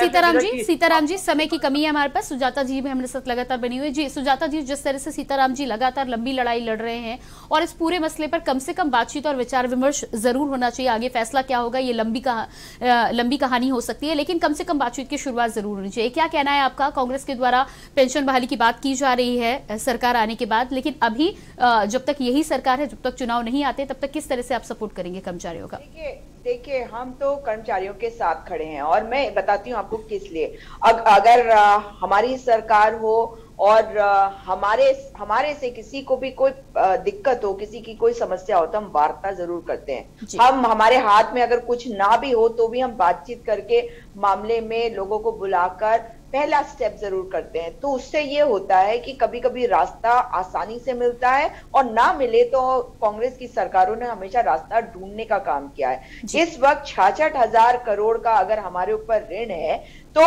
सीताराम जी समय की कमी है हमारे पास। सुजाता जी भी हमारे साथ लगातार बनी हुई। जी सुजाता जी, जिस तरह से सीताराम जी लगातार लंबी लड़ाई लड़ रहे हैं, और इस पूरे मसले पर कम से कम बातचीत और विचार विमर्श जरूर होना चाहिए। आगे फैसला क्या होगा ये लंबी कहानी हो सकती है, लेकिन कम से कम बातचीत की शुरुआत जरूर होनी चाहिए। क्या कहना है आपका? कांग्रेस के द्वारा पेंशन बहाली की बात की जा रही है सरकार आने के बाद, लेकिन अभी जब तक यही सरकार है, जब तक चुनाव नहीं आते, तब तक किस तरह से आप सपोर्ट करेंगे कर्मचारियों का? देखिए हम तो कर्मचारियों के साथ खड़े हैं, और मैं बताती हूँ आपको किस लिए। अगर हमारी सरकार हो और हमारे से किसी को भी कोई दिक्कत हो, किसी की कोई समस्या हो, तो हम वार्ता जरूर करते हैं। हम हमारे हाथ में अगर कुछ ना भी हो तो भी हम बातचीत करके मामले में लोगों को बुलाकर पहला स्टेप जरूर करते हैं, तो उससे ये होता है कि कभी कभी रास्ता आसानी से मिलता है और ना मिले तो कांग्रेस की सरकारों ने हमेशा रास्ता ढूंढने का काम किया है। इस वक्त 66,000 करोड़ का अगर हमारे ऊपर ऋण है तो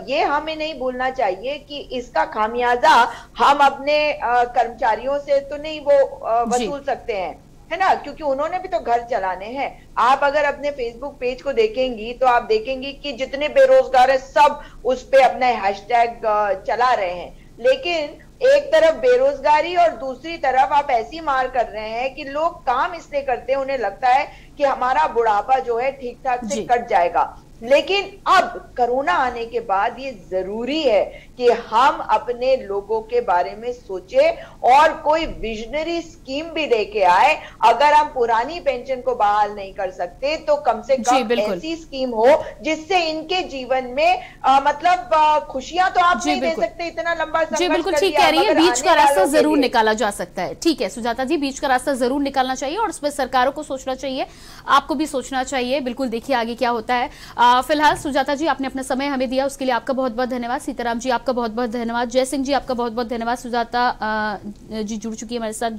ये हमें नहीं भूलना चाहिए कि इसका खामियाजा हम अपने कर्मचारियों से तो नहीं वो वसूल सकते हैं, है ना, क्योंकि उन्होंने भी तो घर चलाने हैं। आप अगर अपने फेसबुक पेज को देखेंगी तो आप देखेंगी कि जितने बेरोजगार है सब उस पे अपना हैशटैग चला रहे हैं, लेकिन एक तरफ बेरोजगारी और दूसरी तरफ आप ऐसी मार कर रहे हैं कि लोग काम इसलिए करते हैं, उन्हें लगता है कि हमारा बुढ़ापा जो है ठीक ठाक से कट जाएगा। लेकिन अब कोरोना आने के बाद ये जरूरी है कि हम अपने लोगों के बारे में सोचे और कोई विजनरी स्कीम भी लेके आए। अगर हम पुरानी पेंशन को बहाल नहीं कर सकते तो कम से कम ऐसी स्कीम हो जिससे इनके जीवन में मतलब खुशियां तो आप नहीं दे सकते, इतना लंबा संघर्ष जी बिल्कुल ठीक कह रही है, बीच का रास्ता जरूर निकाला जा सकता है। ठीक है सुजाता जी, बीच का रास्ता जरूर निकालना चाहिए और उसमें सरकारों को सोचना चाहिए, आपको भी सोचना चाहिए। बिल्कुल देखिए आगे क्या होता है। फिलहाल सुजाता जी आपने अपना समय हमें दिया, उसके लिए आपका बहुत बहुत धन्यवाद। सीताराम जी आपका बहुत बहुत धन्यवाद। जय सिंह जी आपका बहुत बहुत धन्यवाद। सुजाता जी जुड़ चुकी है हमारे साथ,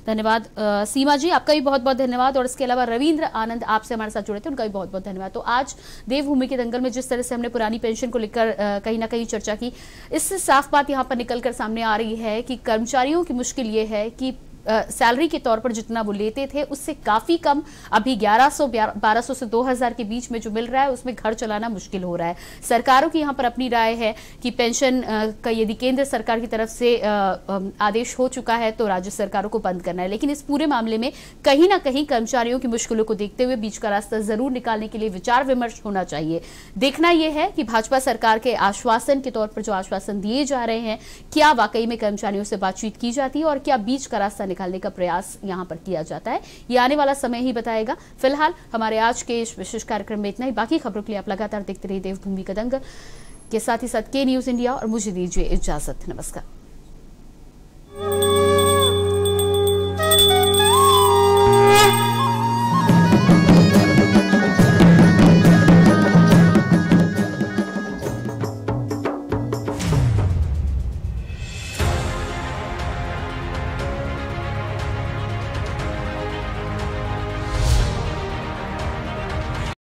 धन्यवाद। सीमा जी आपका भी बहुत बहुत धन्यवाद। और इसके अलावा रविंद्र आनंद आपसे हमारे साथ जुड़े थे, उनका भी बहुत बहुत धन्यवाद। तो आज देवभूमि के दंगल में जिस तरह से हमने पुरानी पेंशन को लेकर कहीं ना कहीं चर्चा की, इससे साफ बात यहाँ पर निकलकर सामने आ रही है कि कर्मचारियों की मुश्किल ये है कि सैलरी के तौर पर जितना वो लेते थे उससे काफी कम अभी 1100-1200 से 2000 के बीच में जो मिल रहा है उसमें घर चलाना मुश्किल हो रहा है। सरकारों की यहाँ पर अपनी राय है कि पेंशन का यदि केंद्र सरकार की तरफ से आदेश हो चुका है तो राज्य सरकारों को बंद करना है, लेकिन इस पूरे मामले में कहीं ना कहीं कर्मचारियों की मुश्किलों को देखते हुए बीच का रास्ता जरूर निकालने के लिए विचार विमर्श होना चाहिए। देखना यह है कि भाजपा सरकार के आश्वासन के तौर पर जो आश्वासन दिए जा रहे हैं क्या वाकई में कर्मचारियों से बातचीत की जाती है और क्या बीच का रास्ता निकालने का प्रयास यहां पर किया जाता है, ये आने वाला समय ही बताएगा। फिलहाल हमारे आज के इस विशेष कार्यक्रम में इतना ही। बाकी खबरों के लिए आप लगातार देखते रहिए देवभूमि का दंगल के साथ ही साथ के न्यूज इंडिया और मुझे दीजिए इजाजत। नमस्कार।